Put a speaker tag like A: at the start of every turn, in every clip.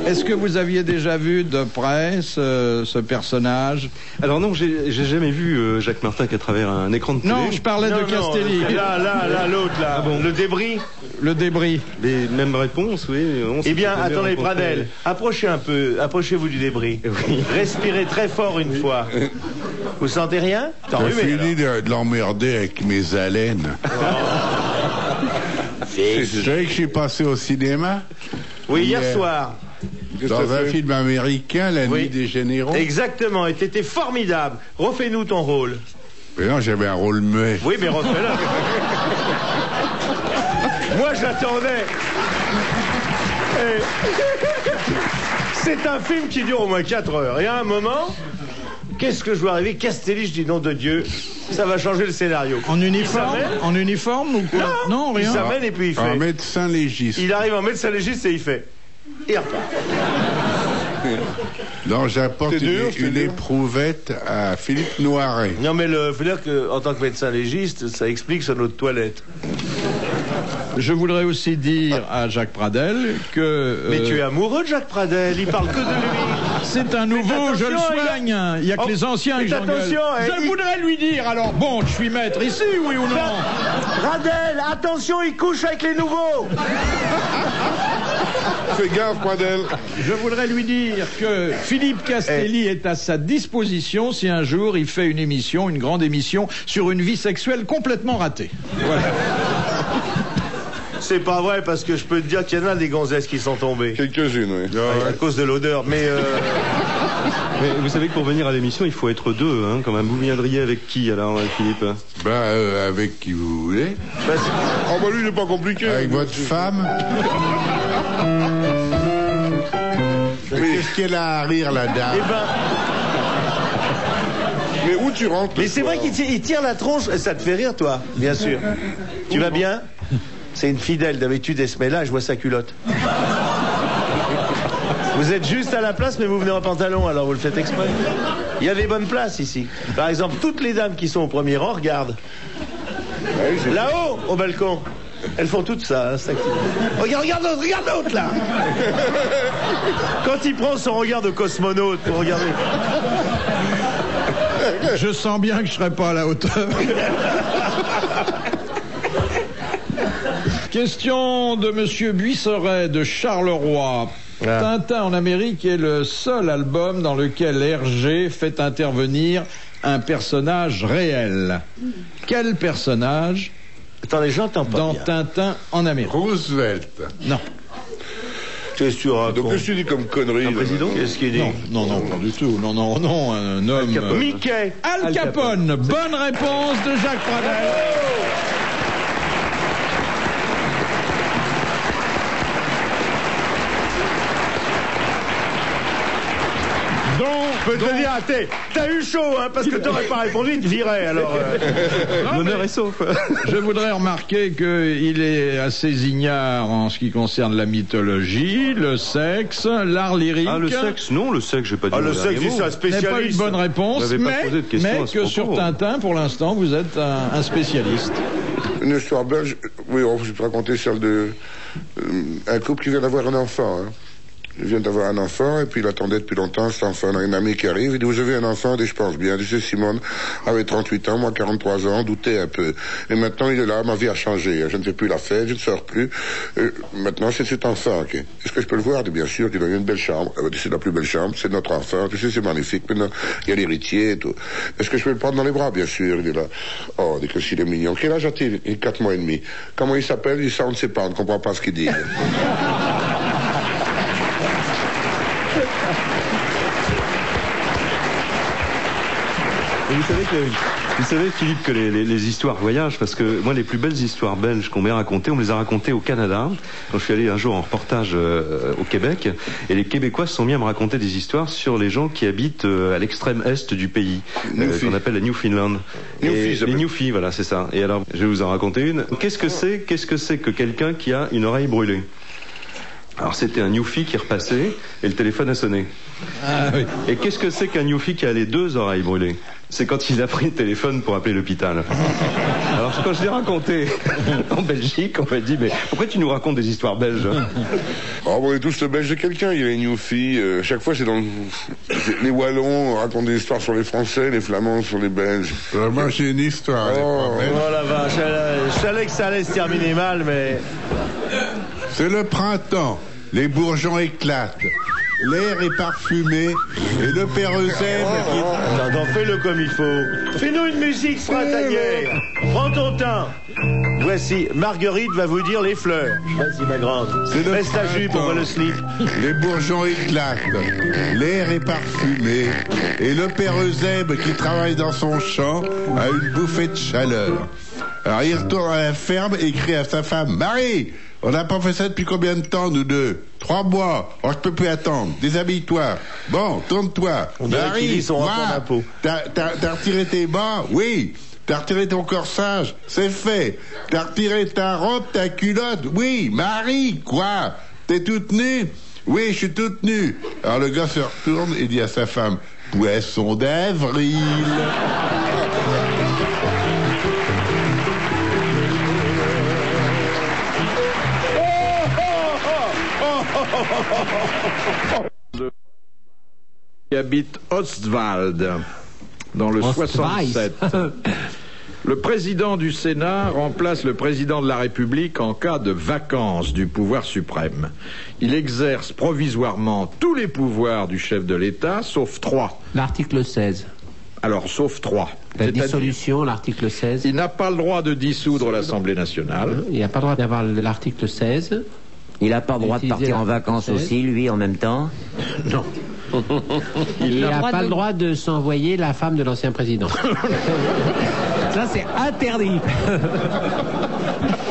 A: Est-ce que vous aviez déjà vu de près ce personnage?
B: Alors non, j'ai jamais vu Jacques Martin qu'à travers un écran de télé.
A: Non, je parlais de Castelli.
C: Là, l'autre, là.
B: Ah bon.
C: Le débris.
A: Le débris.
B: Mais même réponse, oui.
C: Eh bien, attendez, Pradel, approchez un peu, approchez-vous du débris.
B: Oui.
C: Respirez très fort une fois. Vous sentez rien?
D: J'ai fini de l'emmerder avec mes haleines. C'est vrai que je suis passé au cinéma.
C: Oui, hier soir.
D: Dans un film américain, La Nuit des Généraux.
C: Exactement, et t'étais formidable. Refais-nous ton rôle.
D: Mais non, j'avais un rôle muet.
C: Oui, mais refais-le. Moi, j'attendais. C'est un film qui dure au moins 4 heures. Et à un moment, qu'est-ce que je vois arriver? Castelli, je dis nom de Dieu, ça va changer le scénario.
A: En uniforme? En uniforme ou quoi? Non, rien.
C: Il s'amène et puis il fait.
D: Un médecin légiste.
C: Il arrive en médecin légiste et il fait. Il repart.
D: Non, j'apporte une éprouvette à Philippe Noiret.
C: Non, mais il faut dire qu'en tant que médecin légiste, ça explique son eau de toilette.
A: Je voudrais aussi dire à Jacques Pradel que...
C: Mais tu es amoureux de Jacques Pradel, il parle que de lui.
A: C'est un nouveau, je le soigne. Il n'y a que les anciens qui j'engueule. Je voudrais lui dire, alors bon, je suis maître ici, oui ou non?
C: Pradel, attention, il couche avec les nouveaux.
D: Fais gaffe, Pradel.
A: Je voudrais lui dire que Philippe Castelli est à sa disposition si un jour il fait une émission, une grande émission, sur une vie sexuelle complètement ratée. Voilà.
C: C'est pas vrai, parce que je peux te dire qu'il y en a des gonzesses qui sont tombées.
D: Quelques-unes, oui.
C: À cause de l'odeur, mais...
B: Mais vous savez que pour venir à l'émission, il faut être deux, hein, quand même. Vous viendriez avec qui, alors, Philippe?
D: Avec qui vous voulez.
E: Oh, bah lui, il n'est pas compliqué.
D: Avec votre femme. Mais qu'est-ce qu'elle a à rire, la dame?
C: Eh ben...
E: Mais où tu rentres?
C: Mais c'est vrai qu'il tire la tronche. Ça te fait rire, toi? Bien sûr. Tu vas bien? C'est une fidèle. D'habitude, elle se met là, je vois sa culotte. Vous êtes juste à la place, mais vous venez en pantalon, alors vous le faites exprès. Il y a des bonnes places ici. Par exemple, toutes les dames qui sont au premier rang, regardent. Là-haut, au balcon. Elles font toutes ça. Hein, regarde l'autre, là. Quand il prend son regard de cosmonaute pour regarder.
A: Je sens bien que je serai pas à la hauteur. Question de Monsieur Buisseret de Charleroi. Tintin en Amérique est le seul album dans lequel Hergé fait intervenir un personnage réel. Quel personnage?
C: Attendez, j'entends pas
A: dans
C: bien.
A: Tintin en Amérique.
D: Roosevelt.
A: Non.
E: Qu'est-ce que tu racontes? Donc, qu'est-ce que tu dis comme connerie?
B: Un président?
C: Qu'est-ce qu'il dit?
A: Non, pas du tout. Non, un homme...
C: Mickey.
A: Al Capone. Bonne réponse de Jacques Pradel.
C: Je peux te dire, t'as eu chaud, hein, parce que t'aurais pas répondu, il te virait, alors...
B: L'honneur est sauf.
A: Je voudrais remarquer qu'il est assez ignare en ce qui concerne la mythologie, le sexe, l'art lyrique.
B: Ah, le sexe? Non, le sexe, j'ai pas dit.
C: le sexe, c'est un spécialiste.
A: n'est pas une bonne réponse, mais que sur Tintin, pour l'instant, vous êtes un spécialiste.
E: Une histoire belge, oui, je peux raconter celle de un couple qui vient d'avoir un enfant, hein. Il vient d'avoir un enfant et puis il attendait depuis longtemps cet enfant. On a une amie qui arrive, il dit: vous avez un enfant? Et je pense bien. Tu sais, Simone avait 38 ans, moi 43 ans, doutait un peu. Et maintenant il est là, ma vie a changé. Je ne fais plus la fête, je ne sors plus. Maintenant c'est cet enfant. Okay. Est-ce que je peux le voir? Et bien sûr, il a une belle chambre. C'est la plus belle chambre, c'est notre enfant. Tu sais, c'est magnifique. Maintenant, il y a l'héritier et tout. Est-ce que je peux le prendre dans les bras? Bien sûr. Il est là. Oh, dès que s'il est mignon. Quel âge a-t-il? Il a 4 mois et demi. Comment il s'appelle? Il dit ça, on ne sait pas, on ne comprend pas ce qu'il dit.
B: Et vous savez, Philippe, que les histoires voyagent, parce que moi, les plus belles histoires belges qu'on m'ait racontées, on me les a racontées au Canada. Quand je suis allé un jour en reportage au Québec, et les Québécois se sont mis à me raconter des histoires sur les gens qui habitent à l'extrême est du pays, qu'on appelle la Newfoundland. Les Newfies, voilà, c'est ça. Et alors, je vais vous en raconter une. Qu'est-ce que c'est que quelqu'un qui a une oreille brûlée? Alors c'était un Newfie qui repassait et le téléphone a sonné.
A: Ah oui.
B: Et qu'est-ce que c'est qu'un Newfie qui a les deux oreilles brûlées? c'est quand il a pris le téléphone pour appeler l'hôpital. Alors quand je l'ai raconté en Belgique, on m'a dit mais pourquoi tu nous racontes des histoires belges?
E: Oh, on est tous le belge de quelqu'un. Il y a une Newfie. Chaque fois, c'est dans les Wallons racontent des histoires sur les Français, les Flamands sur les Belges.
D: Moi, j'ai une histoire.
C: Oh la vache, je savais que ça allait se terminer mal, mais...
D: C'est le printemps. Les bourgeons éclatent. L'air est parfumé et le pérosème qui...
C: Non, fais-le comme il faut. Fais-nous une musique printanière. Prends ton temps. Voici, Marguerite va vous dire les fleurs. Vas-y, ma grande. Baisse ta jupe, on voit le slip.
D: Les bourgeons éclatent. L'air est parfumé et le pérosème qui travaille dans son champ a une bouffée de chaleur. Alors il retourne à la ferme et crie à sa femme: Marie, on n'a pas fait ça depuis combien de temps, nous deux? 3 mois. Oh, je peux plus attendre. Déshabille-toi. Bon, tourne-toi. Marie, t'as retiré tes bas? Oui. T'as retiré ton corsage? C'est fait. T'as retiré ta robe, ta culotte? Oui. Marie, quoi? T'es toute nue? Oui, je suis toute nue. Alors le gars se retourne et dit à sa femme: Poisson d'avril.
A: Qui habite Ostwald, dans le 67. Le président du Sénat remplace le président de la République en cas de vacance du pouvoir suprême. Il exerce provisoirement tous les pouvoirs du chef de l'État, sauf 3.
F: L'article 16.
A: Alors, sauf 3.
F: La dissolution, l'article 16.
A: Il n'a pas le droit de dissoudre l'Assemblée nationale.
F: Il n'a pas le droit d'avoir l'article 16.
G: Il n'a pas le droit de partir en vacances aussi, lui, en même temps?
A: Non.
F: Il n'a pas le droit de s'envoyer la femme de l'ancien président. Ça, c'est interdit.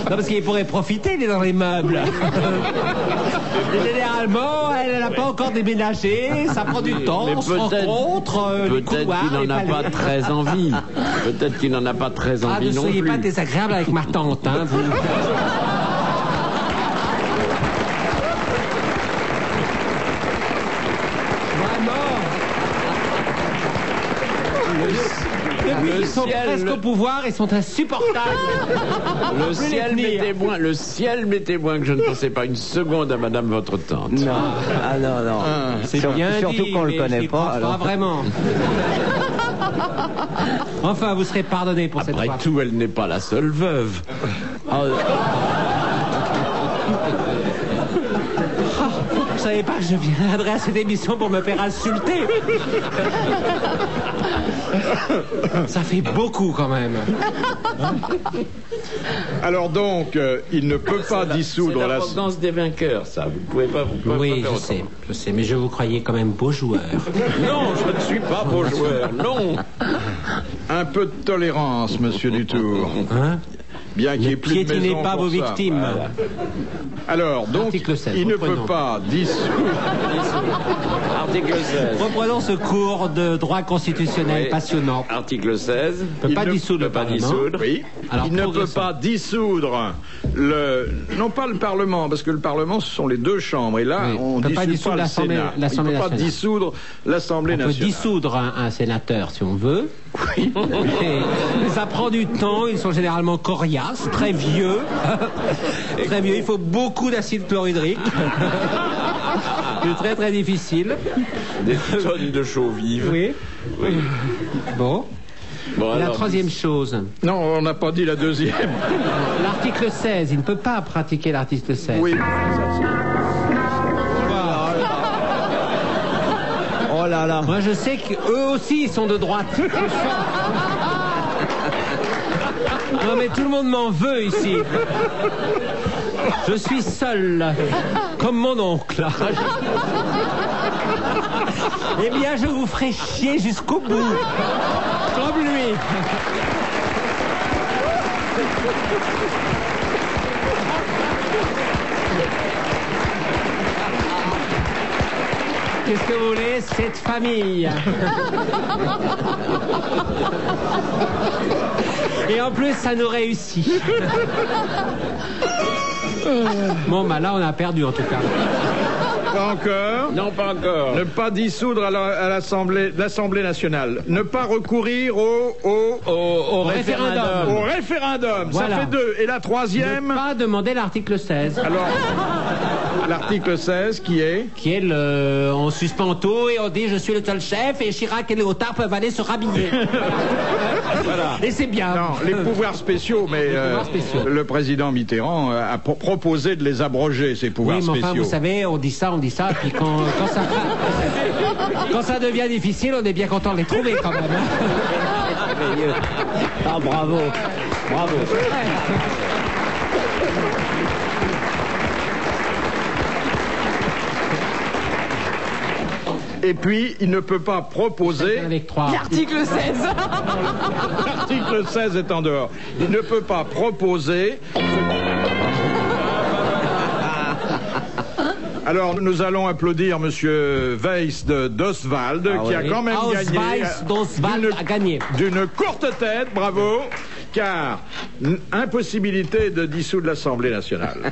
F: Non, parce qu'il pourrait profiter, il est dans les meubles. Généralement, elle n'a pas encore déménagé, ça prend du temps, on se rencontre,
H: peut-être qu'il n'en a pas très envie. Peut-être qu'il n'en a pas très envie non plus.
F: Ne soyez pas désagréable avec ma tante, hein, vous. Ils sont presque au pouvoir et sont insupportables.
H: Le ciel m'est témoin que je ne pensais pas une seconde à madame votre tante.
G: Non, ah non, non.
F: C'est bien
G: surtout
F: dit,
G: qu'on le connaît pas.
F: Alors. Pas vraiment. Enfin, vous serez pardonné pour cette fois.
H: Après tout, elle n'est pas la seule veuve.
F: Je savais pas que je viendrais à cette émission pour me faire insulter. Ça fait beaucoup quand même.
A: Alors donc, il ne peut pas dissoudre
H: la... C'est l'abondance des vainqueurs, ça. Vous pouvez pas.
F: Oui, je sais, mais je vous croyais quand même beau joueur.
H: Non, je ne suis pas beau joueur, non.
A: Un peu de tolérance, monsieur Dutour.
F: Hein?
A: Bien qu'il n'y ait plus de maison.
F: Ne piétinez pas vos victimes.
A: Voilà. Alors, donc,
F: 16,
A: il ne peut pas dissoudre.
H: Article 16.
F: Reprenons ce cours de droit constitutionnel passionnant.
H: Article 16.
F: Il ne peut pas dissoudre le Parlement.
A: Oui.
F: Alors,
A: il ne peut pas dissoudre non pas le Parlement, parce que le Parlement, ce sont les 2 chambres. Et là, on ne dissout pas le Sénat. Il ne peut pas dissoudre l'Assemblée nationale.
F: On peut dissoudre un sénateur si on veut.
A: Oui.
F: Mais ça prend du temps, ils sont généralement coriaces, très vieux. Très vieux, il faut beaucoup d'acide chlorhydrique. C'est très très difficile.
H: Des tonnes de chaux vives.
F: Oui. Bon.
H: Bon,
F: la 3e chose.
A: Non, on n'a pas dit la 2e.
F: L'article 16, il ne peut pas pratiquer l'article 16.
A: Oui.
G: Oh là là.
F: Moi je sais qu'eux aussi ils sont de droite. Non mais tout le monde m'en veut ici. Je suis seul, comme mon oncle. Eh bien je vous ferai chier jusqu'au bout. Comme lui. Qu'est-ce que vous voulez, cette famille? Et en plus, ça nous réussit. Bon, bah là, on a perdu en tout cas.
A: Pas encore.
H: Non, pas encore.
A: Ne pas dissoudre à l'Assemblée nationale. Ne pas recourir au
F: référendum.
A: Au référendum.
F: Voilà.
A: Ça fait 2. Et la troisième.
F: Ne pas demander l'article 16.
A: Alors, l'article 16 qui est
F: On suspend tout et on dit je suis le seul chef et Chirac et Léotard peuvent aller se rhabiller. Voilà. Et c'est bien.
A: Non, les pouvoirs spéciaux, mais le président Mitterrand a proposé de les abroger, ces pouvoirs
F: oui, mais enfin,
A: spéciaux.
F: vous savez, on dit ça, puis quand ça devient difficile, on est bien content de les trouver quand même.
G: Ah, bravo. Bravo.
A: Et puis, il ne peut pas proposer...
F: Avec 3.
I: L'article 16.
A: L'article 16 est en dehors. Il ne peut pas proposer... Alors, nous allons applaudir Monsieur Weiss d'Oswald, qui a quand même gagné d'une courte tête, bravo, car impossibilité de dissoudre l'Assemblée nationale,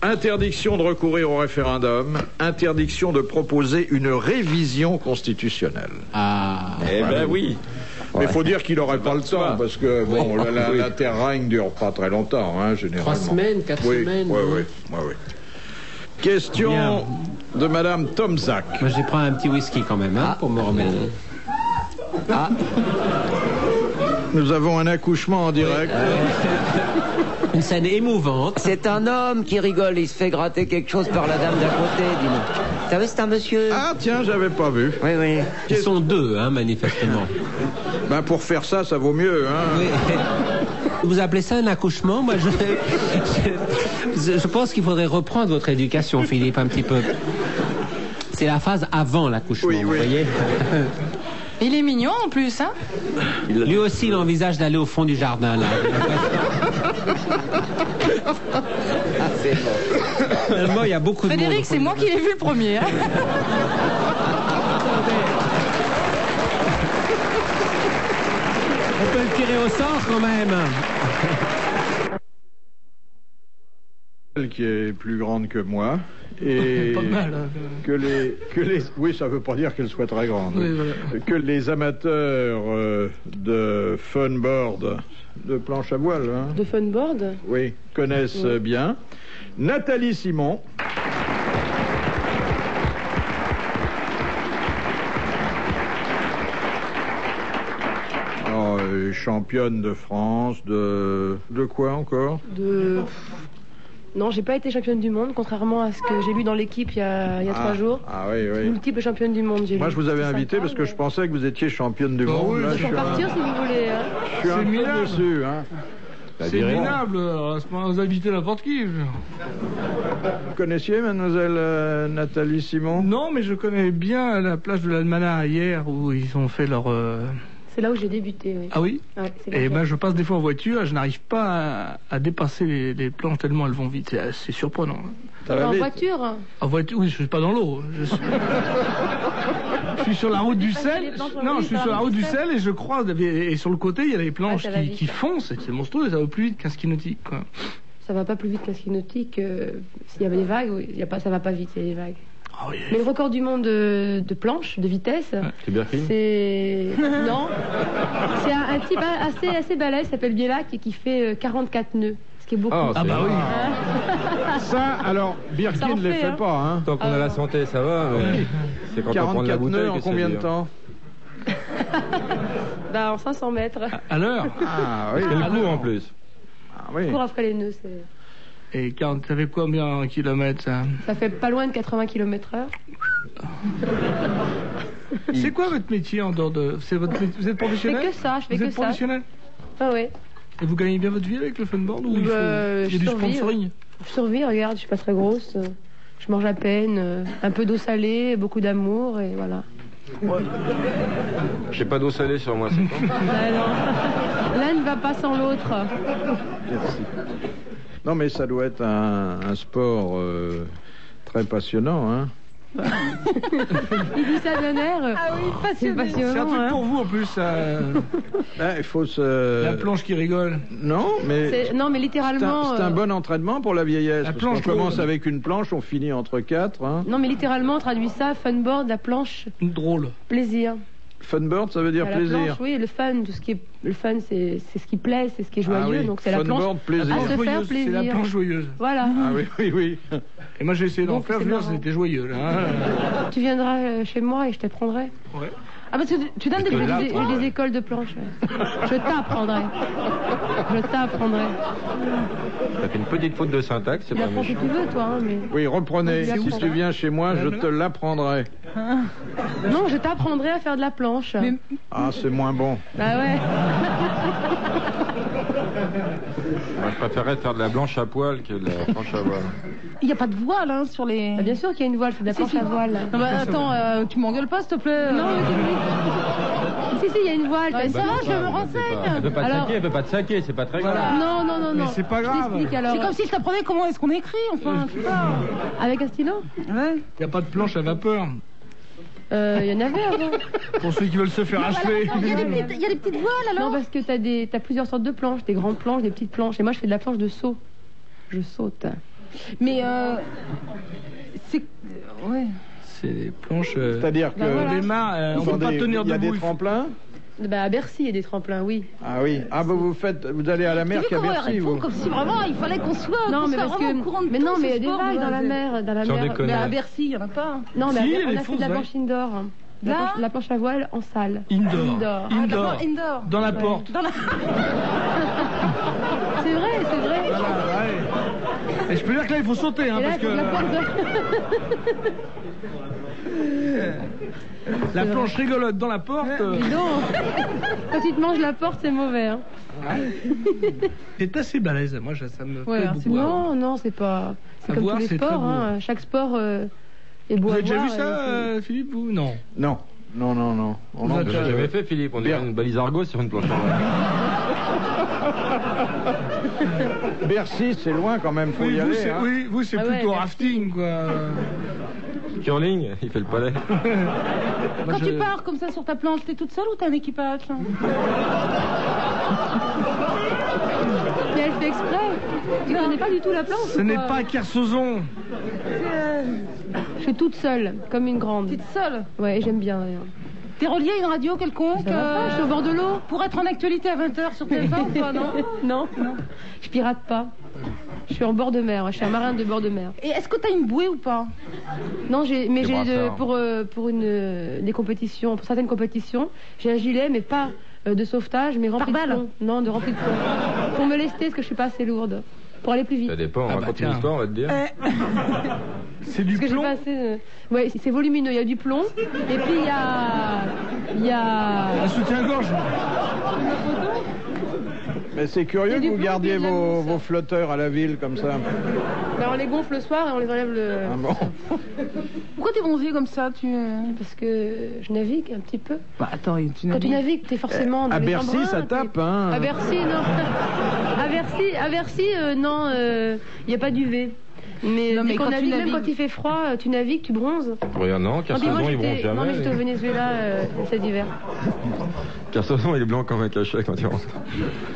A: interdiction de recourir au référendum, interdiction de proposer une révision constitutionnelle.
F: Ah,
H: eh ben oui.
A: Mais il faut dire qu'il n'aurait pas le temps, parce que bon, la terre-règne ne dure pas très longtemps, hein, généralement.
F: 3 semaines, 4 semaines.
A: Oui. Question de Madame Tomzak.
F: Moi, je vais prendre un petit whisky quand même, pour me remettre. Ah.
A: Nous avons un accouchement en direct.
F: Une scène émouvante.
G: C'est un homme qui rigole, il se fait gratter quelque chose par la dame d'à côté, dis-moi. T'as vu, c'est un monsieur.
A: Ah tiens, j'avais pas vu.
G: Oui.
F: Ils sont 2, manifestement.
A: Ben pour faire ça, ça vaut mieux, hein.
F: Oui. Vous appelez ça un accouchement? Moi, je pense qu'il faudrait reprendre votre éducation, Philippe, un petit peu. C'est la phase avant l'accouchement, vous voyez.
I: Il est mignon en plus, hein?
F: Lui aussi, il envisage d'aller au fond du jardin, là.
G: C'est bon.
F: Finalement, il y a beaucoup de monde.
I: Frédéric, c'est moi qui l'ai vu le premier. Hein.
F: On peut le tirer au sort quand même.
A: Elle qui est plus grande que moi et
J: pas mal, hein.
A: que les oui, ça veut pas dire qu'elle soit très grande.
J: Oui, voilà.
A: Que les amateurs de funboard, de planche à voile, hein,
K: De funboard?
A: oui, connaissent bien. Nathalie Simon. Championne de France, de quoi encore?
K: Non, j'ai pas été championne du monde, contrairement à ce que j'ai lu dans l'équipe il y a 3 jours.
A: Ah oui.
K: Multiple championne du monde, j'ai lu.
A: Moi, je vous avais invité parce que je pensais que vous étiez championne du monde.
J: Oui,
A: là,
K: Je peux partir si vous voulez. Hein.
A: Je suis un peu déçu. Hein.
J: C'est minable, c'est pas vous inviter n'importe qui.
A: Vous connaissiez mademoiselle Nathalie Simon?
J: Non, mais je connais bien la plage de l'Almanach hier où ils ont fait leur...
K: C'est là où j'ai débuté, oui.
J: Ah oui?
K: Ouais,
J: Et ben je passe des fois en voiture, je n'arrive pas à dépasser les planches tellement elles vont vite. C'est assez surprenant.
K: En voiture?
J: En voiture, oui, je suis pas dans l'eau. Je suis sur la route du sel. Non, je suis sur la route du sel et je croise. Et sur le côté, il y a les planches qui foncent. C'est monstrueux, ça va plus vite qu'un ski nautique, quoi.
K: Ça va pas plus vite qu'un ski nautique. S'il y avait des vagues, ça va pas vite, il y a des vagues.
J: Oh, oui.
K: Mais le record du monde de planche, de vitesse,
B: C'est bien fini.
K: Non. C'est un type assez balèze, s'appelle Bielak, et qui fait 44 nœuds. Ce qui est beaucoup.
J: Ah bah oui.
A: Ça, alors, Birkin ne les fait pas. Hein.
L: Tant qu'on a la santé, ça va. C'est quand on prend de la
A: 44
L: bouteille
A: nœuds en
L: que c'est
A: combien de
L: dur.
A: temps?
K: En 500 mètres.
J: À l'heure.
A: Ah oui.
L: C'est le coup en plus.
A: Ah, oui.
K: Cours après les nœuds, c'est...
J: Et ça fait combien en kilomètres, ça?
K: Ça fait pas loin de 80 km/h.
J: C'est quoi votre métier en dehors de... Vous êtes professionnel?
K: Je fais que ça,
J: Vous êtes professionnel?
K: Ah ouais.
J: Et vous gagnez bien votre vie avec le funboard ou il y a du sponsoring?
K: Je survis, regarde, je suis pas très grosse. Je mange à peine, un peu d'eau salée, beaucoup d'amour, et voilà.
L: J'ai pas d'eau salée sur moi, c'est pas.
K: L'un ne va pas sans l'autre.
A: Merci. Non, mais ça doit être un sport très passionnant, hein.
K: Il dit ça d'un air.
I: Ah oui,
K: c'est passionnant.
J: C'est un truc
K: hein.
J: pour vous en plus.
A: Il faut se...
J: La planche qui rigole.
A: Non, mais...
K: Non, mais littéralement...
A: C'est un bon entraînement pour la vieillesse.
J: La
A: Parce
J: planche
A: qu'on commence avec une planche, on finit entre 4. Hein.
K: Non, mais littéralement, on traduit ça, funboard, la planche.
J: Drôle.
K: Plaisir.
A: Funboard, ça veut dire
K: La
A: plaisir.
K: planche, oui, le fun, tout ce qui est... Le fun, c'est ce qui plaît, c'est ce qui est joyeux.
A: Oui.
K: Donc c'est la
A: Funboard,
K: planche
A: plaisir.
K: à se faire
J: C'est
K: plaisir.
J: la planche joyeuse.
K: Voilà.
A: Ah oui.
J: Et moi j'ai essayé d'en
K: Donc,
J: faire,
K: c'est
J: je veux dire,
K: marrant.
J: c'était joyeux là.
K: Tu viendras chez moi et je t'apprendrai.
J: Ouais.
I: Ah, parce que tu donnes des
K: J'ai des écoles de planche. Ouais. Je t'apprendrai. Je t'apprendrai.
L: T'as fait une petite faute de syntaxe, c'est
K: Tu
L: pas
K: apprends si
L: méchant.
K: tu veux, toi. Hein, mais...
A: Oui, reprenez.
K: Tu
A: Si
K: l'apprendras.
A: tu viens chez moi, je te l'apprendrai.
K: Non, je t'apprendrai à faire de la planche.
A: Ah, c'est moins bon.
K: Bah ouais.
L: Moi, je préférerais faire de la blanche à poil que de la planche à voile.
I: Il n'y a pas de voile hein, sur les.
K: Bah, bien sûr qu'il y a une voile, c'est de la planche à voile.
I: Non, bah, attends, tu m'engueules pas, s'il te plaît.
K: Non, mais si, il y a une voile.
I: Ouais, ça va, je me renseigne.
L: Elle peut pas te saquer, elle peut pas te saquer, c'est pas très grave.
K: Non.
J: Mais c'est pas grave.
K: Je t'explique alors.
I: C'est comme si je t'apprenais comment est-ce qu'on écrit, enfin, tu vois.
K: Avec un stylo.
I: Ouais.
J: Il n'y a pas de planche à vapeur.
K: Il y en avait avant.
J: Pour ceux qui veulent se faire achever.
I: Il y a des petites voiles alors.
K: Non, parce que t'as plusieurs sortes de planches, des grandes planches, des petites planches. Et moi, je fais de la planche de saut. Je saute.
I: Mais c'est. Ouais.
J: C'est des planches.
A: C'est-à-dire que
K: Bah, voilà.
J: Les mains, on peut pas tenir
A: il y a
J: debout.
A: des tremplins.
K: Bah, à Bercy, il y a des tremplins, oui.
A: Ah oui. Ah bah vous allez à la mer qu'à Bercy, vous.
I: Comme si vraiment il fallait qu'on soit.
K: Non,
I: qu'on
K: mais
I: soit
K: parce
I: vraiment
K: que.
I: au courant de
K: Mais
I: tout
K: non,
I: ce
K: mais il y a des
I: sport,
K: vagues dans la
I: ouais.
K: mer. Dans la
L: Sans
K: mer.
L: déconner.
I: Mais à Bercy, il n'y en a pas.
K: Non, mais
J: Si, il y a
K: on
J: des
K: a fait
J: fausses
K: de la
J: vagues.
K: planche indoor.
I: Là
K: La planche à voile en salle.
J: Indoor.
I: Ah, d'abord indoor.
J: Dans la porte.
I: Dans la...
K: C'est vrai.
J: Voilà, ouais. Et je peux dire que là, il faut sauter, hein,
K: Et là,
J: parce que
K: la porte
J: la planche rigolote dans la porte.
K: Dis donc. Quand tu te manges la porte, c'est mauvais. Hein.
J: C'est assez balèze. Moi, ça me
K: Ouais,
J: plaît
K: c'est
J: beaucoup.
K: non, c'est pas. C'est
J: À
K: comme
J: voir,
K: tous les
J: c'est très
K: sports.
J: beau.
K: Hein. Chaque sport est beau
J: Vous
K: à
J: avez déjà
K: voir,
J: vu ça, Philippe, vous? Non.
A: Non. On
J: Vous
A: en
J: êtes-
L: Je l'ai jamais fait, Philippe. On dirait une balise argot sur une planche à voile.
A: Bercy, c'est loin quand même, faut
J: Oui,
A: y
J: vous,
A: aller.
J: c'est
A: hein.
J: c'est
K: Ah ouais,
J: plutôt
K: merci.
J: rafting, quoi.
L: Curling, il fait le palais.
I: Quand tu pars comme ça sur ta planche, t'es toute seule ou t'as un équipage hein?
K: Mais elle fait exprès. Tu connais pas du tout la planche.
J: Ce
K: ou
J: n'est
K: quoi
J: pas Kersozon.
K: Je suis toute seule, comme une grande.
I: T'es seule.
K: Ouais, j'aime bien d'ailleurs.
I: T'es relié à une radio quelconque
K: Ça va pas, je suis au bord de l'eau.
I: Pour être en actualité à 20h sur TF1 ou pas, non?
K: Non, je pirate pas. Je suis en bord de mer, je suis un marin de bord de mer.
I: Et est-ce que t'as une bouée ou pas?
K: Non, mais
L: C'est
K: j'ai
L: brassard.
K: pour des compétitions, pour certaines compétitions, j'ai un gilet, mais pas de sauvetage, mais rempli de
I: Pare-balles.
K: plomb. Non, de rempli de plomb. Pour me lester, parce que je suis pas assez lourde. Pour aller plus vite.
L: Ça dépend,
J: Ah bah
L: raconte
J: tiens.
L: une histoire, on va te dire.
J: C'est du
K: Parce que j'ai
J: plomb.
K: pas assez. Ouais, c'est volumineux. Il y a du plomb, et puis il y a.
J: Un soutien-gorge.
A: Mais c'est
K: Il y
A: curieux
K: a
A: que
K: du
A: vous
K: plomb,
A: gardiez
K: puis de la
A: vos
K: mousse.
A: flotteurs à la ville comme ça.
K: Ben, on les gonfle le soir et on les enlève le.
A: Ah bon.
I: Pourquoi t'es bronzé comme ça
K: Parce que je navigue un petit peu.
I: Bah attends, tu
K: Quand tu navigues, t'es forcément dans
A: À
K: les
A: Bercy,
K: embruns,
A: ça
K: t'es-
A: tape, hein.
K: À Bercy, non. À Bercy, non, il n'y a pas d'UV. Mais,
I: Non, mais
K: dès qu'on
I: quand tu
K: navigue, même
I: navigues-
K: quand il fait froid, tu navigues, tu bronzes.
L: Regarde, non,
K: Non, dis-moi,
L: Kersozon, il bronze
K: non, mais j'étais au
L: jamais.
K: Venezuela cet hiver.
L: Kersozon, il est blanc comme un cachet quand il rentre.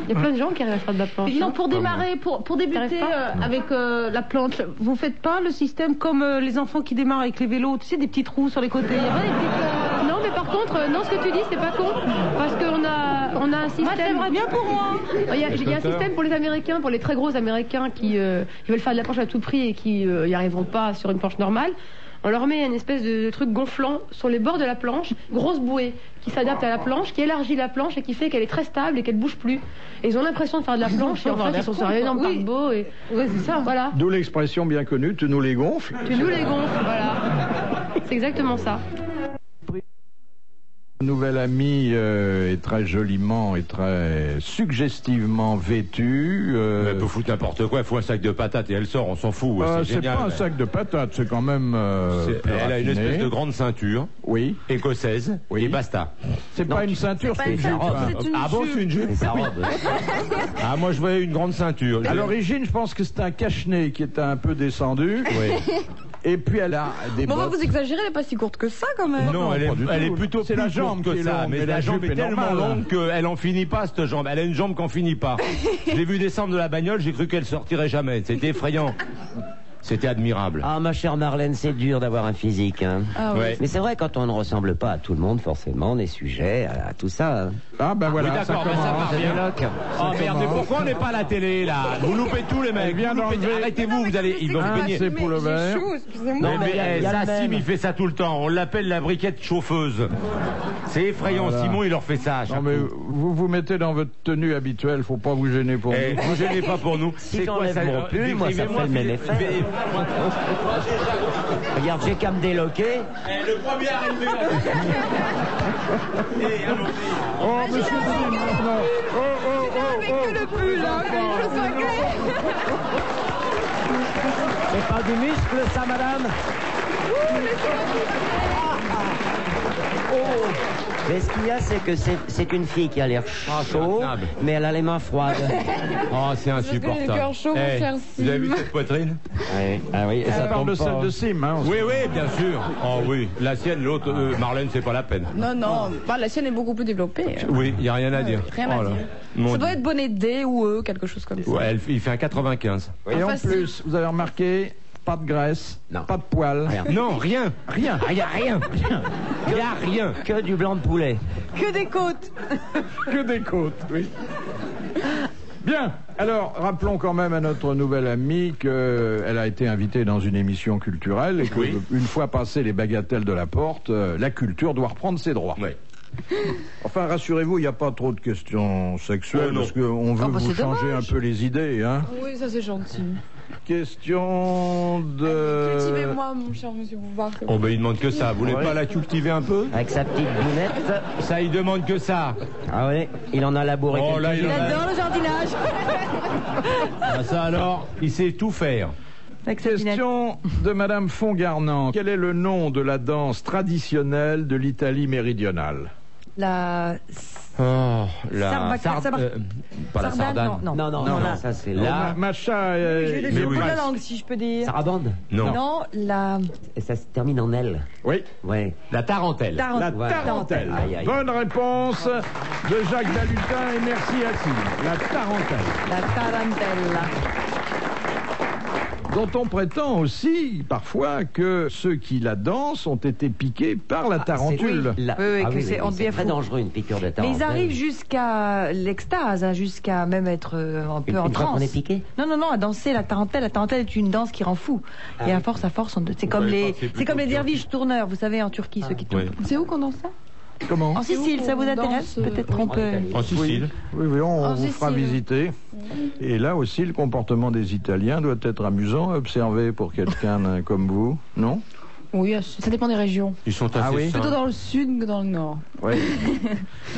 K: Il y a plein de gens qui arrivent à faire de la planche.
I: Non,
K: hein.
I: pour démarrer, pour débuter
K: T'arrives pas
I: avec la planche, vous faites pas le système comme les enfants qui démarrent avec les vélos, tu sais, des petits trous sur les côtés. Il y a pas des petites,
K: Non, mais par contre, non, ce que tu dis, c'est pas con. Parce qu'on a un système.
I: Moi, j'aimerais bien pour moi.
K: Il y a un système pour les Américains, pour les très gros Américains qui veulent faire de la planche à tout prix et qui n'y arriveront pas sur une planche normale. On leur met une espèce de truc gonflant sur les bords de la planche, grosse bouée qui s'adapte à la planche, qui élargit la planche et qui fait qu'elle est très stable et qu'elle bouge plus. Et ils ont l'impression de faire de la planche et en fait ils sont sur un énorme
I: Oui.
K: paquebot et
I: Ouais, c'est ça.
K: voilà.
A: D'où l'expression bien connue, tu nous les gonfles.
K: Tu nous les gonfles, voilà. C'est exactement ça.
A: Nouvel ami est très joliment et très suggestivement vêtu.
M: Elle peut foutre n'importe quoi, il faut un sac de patates et elle sort, on s'en fout. C'est
A: c'est
M: génial.
A: pas un sac de patates, c'est quand même. plus
M: Elle a une
A: raffiné.
M: espèce de grande ceinture,
A: Oui.
M: écossaise,
A: Oui.
M: et basta.
A: C'est pas une ceinture, c'est une jupe. hein.
M: Ah bon, c'est une jupe Ah, moi je voyais une grande ceinture.
A: À l'origine, je pense que c'était un cache-nez qui était un peu descendu.
M: Oui.
A: Et puis elle a des
N: Bon,
A: bottes.
N: vous exagérez, elle est pas si courte que ça quand même.
M: Non, elle est plutôt
A: C'est
M: plus
A: la jambe
M: courte
A: qui
M: que
A: est
M: ça.
A: longue,
M: Mais
A: mais
M: la
A: la
M: jambe
A: jupe
M: est
A: est
M: tellement
A: normale.
M: longue qu'elle en finit pas, cette jambe. Elle a une jambe qui en finit pas. Je l'ai vue descendre de la bagnole, j'ai cru qu'elle sortirait jamais. C'était effrayant. C'était admirable.
G: Ah, ma chère Marlène, c'est dur d'avoir un physique. Hein.
N: Ah oui.
M: Ouais.
G: Mais c'est vrai, quand on ne ressemble pas à tout le monde, forcément, on est sujet à tout ça. Hein.
A: Ah ben voilà,
M: Oui, d'accord,
A: ça
M: ben ça
A: commence.
M: part bien. Oh merde, mais pourquoi on n'est pas à la télé là? Vous loupez tout les mecs.
A: vient
M: Vous loupez-
A: d'enlever-
M: Arrêtez-vous, vous allez. Ils vont
A: Ah,
M: se baigner.
A: c'est pour le verre.
G: Non, mais
M: mais
G: il y a le
M: Sim,
G: même.
M: il fait ça tout le temps. On l'appelle la briquette chauffeuse. C'est effrayant.
A: Voilà.
M: Simon, il leur fait ça à
A: Non
M: chaque
A: mais
M: coup.
A: vous vous mettez dans votre tenue habituelle, faut pas vous gêner pour
M: Eh,
A: nous.
M: vous gênez pas pour nous.
G: Si j'enlève mon pull, moi, ça fait le même effet. Regarde, j'ai qu'à me déloquer.
M: Le premier arrivé.
A: Oh monsieur Sim, maintenant. Oh.
N: Le pull, hein, je suis
G: C'est pas du muscle, ça, madame? Mais ce qu'il y a, c'est que c'est une fille qui a l'air
M: c'est
G: chaud,
M: intenable.
G: mais elle a les mains froides.
M: Oh, c'est insupportable.
N: j'ai le cœur chaud, mon cher
M: vous avez vu
N: Sim.
M: cette poitrine?
G: Oui, ah oui, et
A: Ça
G: ça
A: parle
G: tombe
A: de
G: pas.
A: celle de Sim, hein.
M: Oui, oui, bien sûr. Oh oui, la sienne, l'autre, Marlène, c'est pas la peine.
N: Non, non, bah, la sienne est beaucoup plus développée.
M: Oui, il n'y a rien à dire.
N: Rien à
M: Oh là.
N: dire.
M: Mon
N: Ça doit
M: Dieu.
N: être bonnet D ou E, quelque chose comme ça.
M: Ouais, il fait un 95.
A: Et en
N: Facile.
A: plus, vous avez remarqué, pas de graisse,
G: Non.
A: pas de poils.
M: Non, rien.
A: Rien.
M: Il n'y a rien. Il n'y a rien.
G: Que du blanc de poulet.
N: Que des côtes.
A: Que des côtes, oui. Bien. Alors, rappelons quand même à notre nouvelle amie qu'elle a été invitée dans une émission culturelle et
M: Oui.
A: qu'une fois passé les bagatelles de la porte, la culture doit reprendre ses droits.
M: Oui.
A: Enfin, rassurez-vous, il n'y a pas trop de questions sexuelles
M: Oh, non.
A: parce qu'on veut
N: Ah, bah,
A: vous
N: c'est
A: changer
N: dommage.
A: un peu les idées. Hein.
N: Oui, ça c'est gentil.
A: Question de...
N: Cultivez-moi, mon cher monsieur Bouvard.
M: Oh, ben il demande que ça. Vous voulez pas la cultiver un peu?
G: Avec sa petite bounette.
M: Ça, il demande que ça.
G: Ah oui, il en a labouré
M: Oh, là,
G: quelques-unes.
M: il en a-
N: Il adore le jardinage.
M: Ah, ça alors, il sait tout faire.
N: Avec sa binette.
A: Question de Madame Fongarnant. Quel est le nom de la danse traditionnelle de l'Italie méridionale?
N: La...
M: Oh, la pas la
N: Sardane,
M: sardane.
N: non.
G: Non, ça c'est
A: Oh,
G: là.
A: Macha,
N: J'ai
A: mais
N: le
A: oui.
N: bout de la langue, si je peux dire.
G: Sarabande.
M: Non.
N: Non, la...
G: Et ça se termine en L.
A: Oui,
G: Ouais.
M: La tarentelle.
A: la
G: Ouais.
A: tarentelle.
G: Aïe, aïe.
A: Bonne réponse de Jacques Dalutin et merci à Sim. La tarentelle.
N: La tarantella.
A: Dont on prétend aussi, parfois, que ceux qui la dansent ont été piqués par la tarentule.
N: Oui, que c'est- on devient
G: très
N: fou.
G: dangereux une piqûre de
N: Mais
G: tarentelle.
N: ils arrivent jusqu'à l'extase, hein, jusqu'à même être un peu en
G: Une fois qu'on
N: transe.
G: est piqué.
N: Non, à danser la tarentelle. La tarentelle est une danse qui rend fou. Et à force, c'est comme
M: savez
N: les,
M: pas, c'est
N: c'est comme les
M: plutôt
N: derviches tourneurs, vous savez, en Turquie, ceux qui tournent.
M: Oui.
N: C'est où qu'on danse ça?
A: Comment?
N: En Sicile, ça vous intéresse? Peut-être qu'on peut.
M: En Sicile.
A: Oui, on
N: En
A: vous fera
N: Sicile.
A: visiter. Et là aussi, le comportement des Italiens doit être amusant à observer pour quelqu'un comme vous, non?
N: Oui, ça dépend des régions.
M: Ils sont assez
A: Ah oui.
M: sains.
N: Plutôt dans le sud que dans le nord.
A: Oui.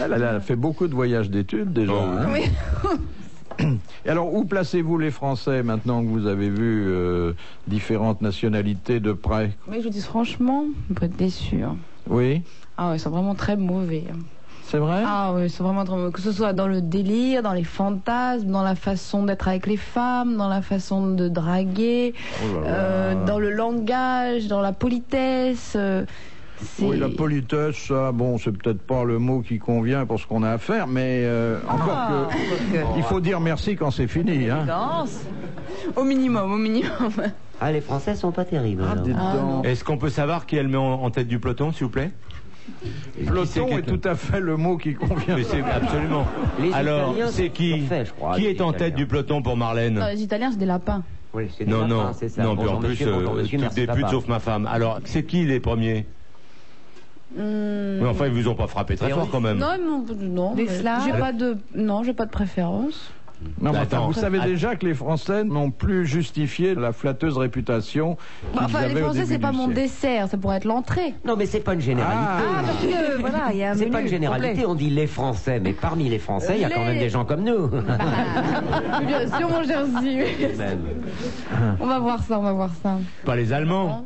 A: Elle a fait beaucoup de voyages d'études déjà.
M: Oh,
A: hein.
N: Oui.
A: Et alors, où placez-vous les Français maintenant que vous avez vu différentes nationalités de près?
N: Mais je vous dis franchement, vous pouvez être déçus. Hein.
A: Oui,
N: Ah ouais, ils sont vraiment très mauvais. Hein.
A: c'est vrai?
N: Ah oui, ils sont vraiment très mauvais. Que ce soit dans le délire, dans les fantasmes, dans la façon d'être avec les femmes, dans la façon de draguer,
A: Oh là là.
N: dans le langage, dans la politesse.
A: Oui, la politesse, ça, bon, c'est peut-être pas le mot qui convient pour ce qu'on a à faire, mais encore que... Il faut dire merci quand c'est fini, hein.
N: Danse. Au minimum, au minimum.
G: Ah, les Français sont pas terribles. alors.
A: Dis donc.
M: Est-ce qu'on peut savoir qui elle met en tête du peloton, s'il vous plaît?
A: Peloton est tout à fait le mot qui convient.
M: Mais c'est absolument.
G: Les
M: Alors,
G: Italiens,
M: c'est qui?
G: parfait, je crois,
M: Qui
G: les
M: est en tête
G: Italiens.
M: du peloton pour Marlène?
N: Non, les Italiens, c'est des lapins.
G: Oui, c'est des
M: Non,
G: lapins,
M: non,
G: c'est ça.
M: non, puis
G: Bonjour,
M: en plus,
G: monsieur, bonjour, monsieur,
M: toutes
G: merci,
M: des putes
G: papa.
M: sauf ma femme. Alors, c'est qui les premiers? Mais enfin, ils vous ont pas frappé très fort quand même.
N: Non, non,
K: Des
N: mais
K: Slaves.
N: j'ai pas de préférence.
A: Non, mais
M: Attends.
A: vous savez déjà que les Français n'ont plus justifié la flatteuse réputation qu'ils
N: Enfin,
A: avaient
N: les
A: au
N: Français,
A: début
N: c'est pas
A: du
N: mon
A: siècle.
N: dessert, ça pourrait être l'entrée.
G: Non, mais c'est pas une généralité.
N: Ah, parce que, voilà, il y a un
G: C'est
N: menu
G: pas une généralité,
N: complet.
G: on dit les Français, mais parmi les Français, il y a quand même des gens comme nous.
N: Bien sûr, mon Jersey.
G: Même.
N: On va voir ça, on va voir ça.
M: Pas les Allemands.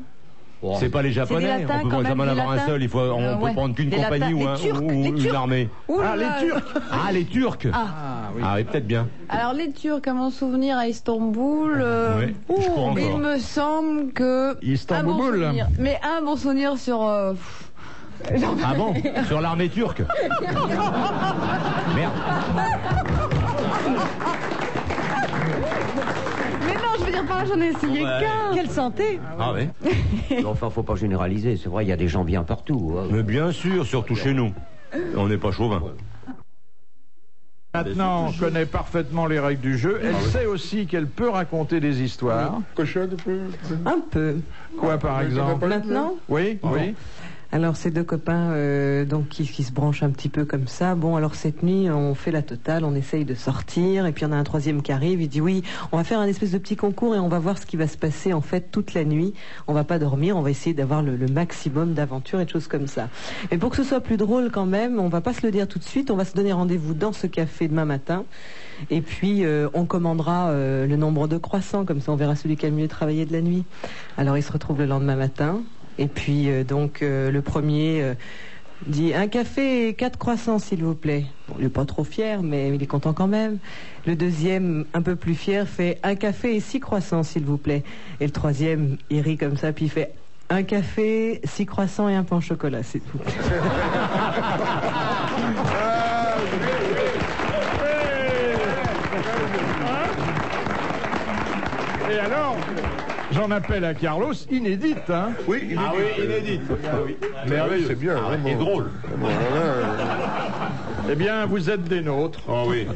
M: C'est pas les Japonais,
N: latins,
M: on peut
N: quand
M: pas
N: même,
M: en
N: les
M: avoir un
N: latins.
M: seul, on peut prendre qu'une
N: Les
M: compagnie
N: latins.
M: ou
N: Les
M: une
N: Turcs.
M: armée.
N: Oula.
A: les Turcs.
M: Ah, les Turcs.
N: Ah.
M: Ah oui, peut-être bien.
N: Alors les Turcs, à mon souvenir, à Istanbul,
M: Oui, je crois encore.
N: il me semble que...
A: Istanbul.
N: Un bon souvenir. Mais un bon souvenir sur...
M: Ah bon? Sur l'armée turque? Merde.
N: Mais non, je veux dire par là, j'en ai essayé qu'un.
G: Quelle santé!
M: Ah oui.
G: Enfin, faut pas généraliser, c'est vrai, il y a des gens bien partout. Hein.
M: Mais bien sûr, surtout chez nous. On n'est pas chauvin.
A: Maintenant, on connaît parfaitement les règles du jeu. Elle sait aussi qu'elle peut raconter des histoires.
E: Cochonne un peu.
O: Un peu.
A: Quoi, par exemple?
O: Maintenant?
A: Oui, oui.
O: Alors, ces deux copains donc qui se branchent un petit peu comme ça. Bon, alors cette nuit, on fait la totale, on essaye de sortir. Et puis, on a un troisième qui arrive. Il dit, oui, on va faire un espèce de petit concours et on va voir ce qui va se passer, en fait, toute la nuit. On va pas dormir, on va essayer d'avoir le maximum d'aventures et de choses comme ça. Et pour que ce soit plus drôle quand même, on va pas se le dire tout de suite. On va se donner rendez-vous dans ce café demain matin. Et puis, on commandera le nombre de croissants. Comme ça, on verra celui qui a le mieux travaillé de la nuit. Alors, ils se retrouvent le lendemain matin. Et puis, le premier dit « Un café et 4 croissants, s'il vous plaît ». Bon, il n'est pas trop fier, mais il est content quand même. Le deuxième, un peu plus fier, fait « Un café et 6 croissants, s'il vous plaît ». Et le troisième, il rit comme ça, puis il fait « Un café, 6 croissants et un pain au chocolat, c'est tout ».
A: Et alors, j'en appelle à Carlos, inédite, hein?
E: Oui, inédite.
M: Ah oui, inédite. Ah oui.
E: Merveilleux, c'est bien.
M: Ah, et drôle.
A: Eh bien, vous êtes des nôtres.
M: Oh oui.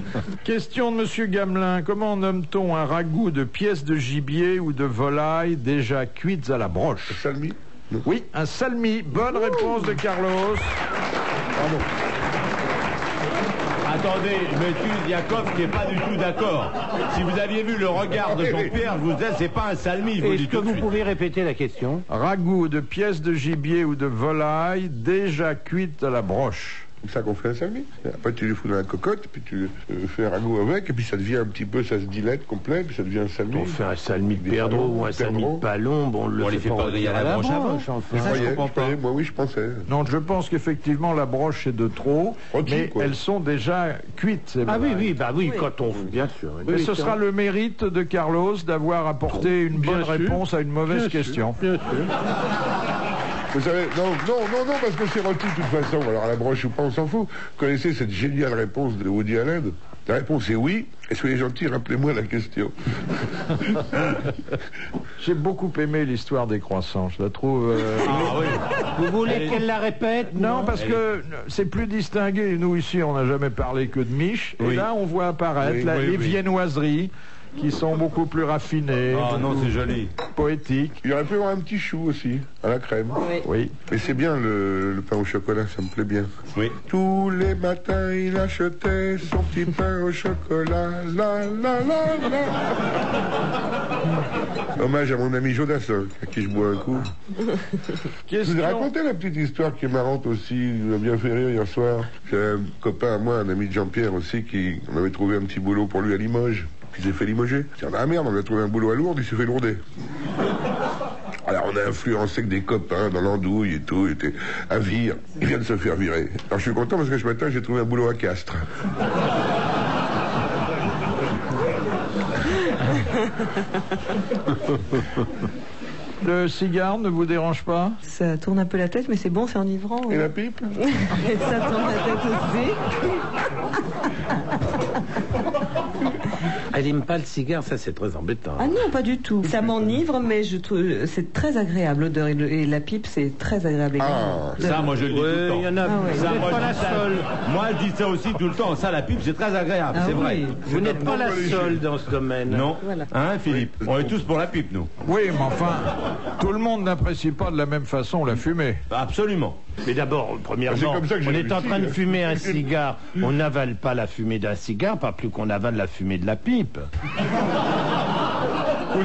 A: Question de Monsieur Gamelin. Comment nomme-t-on un ragoût de pièces de gibier ou de volaille déjà cuites à la broche?
E: Un salmi?
A: Oui, un salmi. Bonne réponse de Carlos.
E: Pardon.
M: Attendez, je m'excuse, Jacob qui n'est pas du tout d'accord. Si vous aviez vu le regard de Jean-Pierre, je vous disais, c'est pas un salmi, je vous dis tout de suite.
C: pouvez répéter la question?
A: Ragoût de pièces de gibier ou de volaille déjà cuites à la broche.
E: C'est ça qu'on fait un salmi. Après, tu les fous dans la cocotte, puis tu fais un ragoût avec, et puis ça devient un petit peu, ça se dilate complet, puis ça devient un salmi.
C: On fait un salmi de perdreau ou un salmi de palombe, on le fait pas griller à la broche avant.
E: Moi, oui, je pensais.
A: Non, je pense qu'effectivement, la broche est de trop, mais elles sont déjà cuites.
C: Ah oui, quand on... Bien sûr.
A: Mais ce sera le mérite de Carlos d'avoir apporté une bonne réponse à une mauvaise question.
E: Bien sûr. Vous savez, non, parce que c'est retour de toute façon. Alors, à la broche ou pas, on s'en fout. Vous connaissez cette géniale réponse de Woody Allen? La réponse est oui. Et soyez gentils, rappelez-moi la question.
A: J'ai beaucoup aimé l'histoire des croissants. Je la trouve...
C: Ah oui. Vous voulez qu'elle la répète?
A: Non, parce que c'est plus distingué. Nous, ici, on n'a jamais parlé que de miches.
M: Oui.
A: Et là, on voit apparaître les viennoiseries qui sont beaucoup plus raffinées.
M: Ah non, c'est joli.
A: Poétiques.
E: Il y aurait pu y avoir un petit chou aussi, à la crème.
A: Oui.
E: Mais c'est bien le pain au chocolat, ça me plaît bien.
M: Oui.
E: Tous les matins, il achetait son petit pain au chocolat. La, la, la, la. Hommage à mon ami Jodassin, à qui je bois un coup. Je vous ai raconté la petite histoire qui est marrante aussi, qui m'a bien fait rire hier soir. J'ai un copain à moi, un ami de Jean-Pierre aussi, qui m'avait trouvé un petit boulot pour lui à Limoges. Il s'est fait limoger. Il dit, ah merde, on lui a trouvé un boulot à Lourdes, il s'est fait lourder. Alors on a influencé que des copains dans l'andouille et tout, il était à Vire. Il vient de se faire virer. Alors je suis content parce que ce matin j'ai trouvé un boulot à Castres.
A: Le cigare ne vous dérange pas?
O: Ça tourne un peu la tête, mais c'est bon, c'est enivrant.
E: Et la pipe?
O: Et ça tourne la tête aussi.
C: Elle n'aime pas le cigare, ça c'est très embêtant.
O: Ah non, pas du tout. Ça m'enivre, mais je trouve c'est très agréable l'odeur et la pipe c'est très agréable.
M: Ça, moi je le dis tout le temps.
C: Il y en a.
M: Ça, moi je dis ça aussi tout le temps. Ça, la pipe, c'est très agréable, c'est vrai.
C: Vous n'êtes pas la seule dans ce domaine.
M: Non.
O: Voilà.
M: Hein, Philippe? On est tous pour la pipe, nous.
A: Oui, mais enfin, tout le monde n'apprécie pas de la même façon la fumée.
M: Absolument.
C: Mais d'abord, premièrement, on est en train de fumer un cigare. On n'avale pas la fumée d'un cigare, pas plus qu'on avale la fumée de la pipe.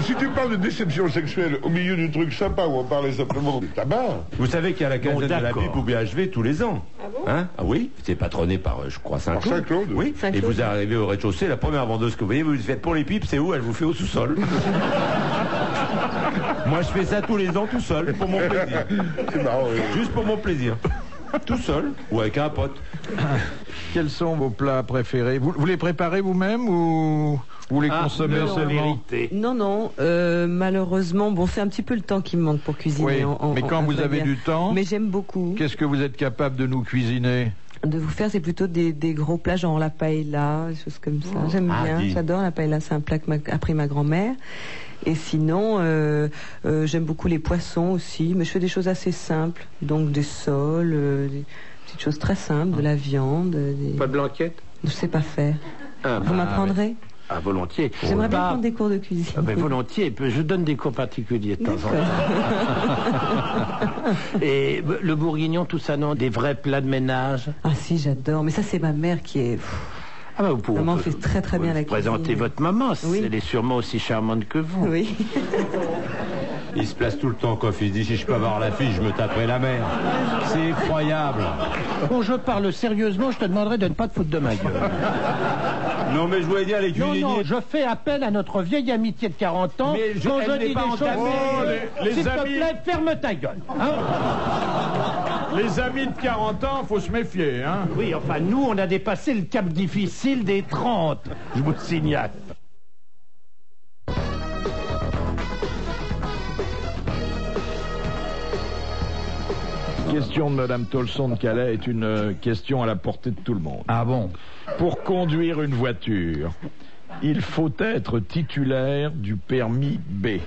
E: Si tu parles de déception sexuelle au milieu du truc sympa où on parlait simplement de tabac...
M: Vous savez qu'il y a la quinzaine de la pipe au BHV tous les ans.
O: Ah bon?
M: Hein? Ah oui, c'est patronné par, je crois, Saint-Claude.
E: Saint-Claude.
M: Oui, et vous arrivez au rez-de-chaussée, la première vendeuse que vous voyez, vous lui faites pour les pipes, c'est où? Elle vous fait au sous-sol. Moi, je fais ça tous les ans tout seul, pour mon plaisir.
E: C'est marrant, oui.
M: Juste pour mon plaisir. Tout seul ou avec un pote.
A: Quels sont vos plats préférés? Vous les préparez vous-même ou vous les consommez seulement?
O: Non, malheureusement, bon, c'est un petit peu le temps qui me manque pour cuisiner.
A: Oui, mais quand vous avez du temps,
O: mais j'aime beaucoup.
A: Qu'est-ce que vous êtes capable de nous cuisiner?
O: De vous faire, c'est plutôt des gros plats, genre la paella, des choses comme ça. J'aime bien, j'adore la paella, c'est un plat que m'a appris ma grand-mère. Et sinon, j'aime beaucoup les poissons aussi, mais je fais des choses assez simples, donc des sols, des petites choses très simples, de la viande.
F: Pas de blanquette?
O: Je sais pas faire. Vous m'apprendrez?
H: Ah, volontiers.
O: J'aimerais bien prendre des cours de cuisine.
H: Mais volontiers, je donne des cours particuliers de temps en temps. Et le bourguignon, tout ça, non? Des vrais plats de ménage?
O: Ah si, j'adore, mais ça c'est ma mère qui est...
H: Ah bah vous pouvez,
O: maman fait très très bien la cuisine.
H: Présentez votre maman,
O: oui.
H: Elle est sûrement aussi charmante que vous.
O: Oui.
M: Il se place tout le temps, Coff. Il se dit, si je peux avoir la fille, je me taperai la mère. C'est effroyable.
H: Quand je parle sérieusement, je te demanderai de ne pas te foutre de ma gueule.
M: Non, mais je voulais dire les cuisiniers...
H: Non, je fais appel à notre vieille amitié de 40 ans.
M: Mais
H: quand je dis des choses...
A: les
H: s'il
A: amis...
H: te plaît, ferme ta gueule. Hein.
A: Les amis de 40 ans, faut se méfier, hein?
H: Oui, enfin, nous, on a dépassé le cap difficile des 30, je vous le signale.
A: Question de Madame Tolson de Calais est une question à la portée de tout le monde.
H: Ah bon?
A: Pour conduire une voiture, il faut être titulaire du permis B.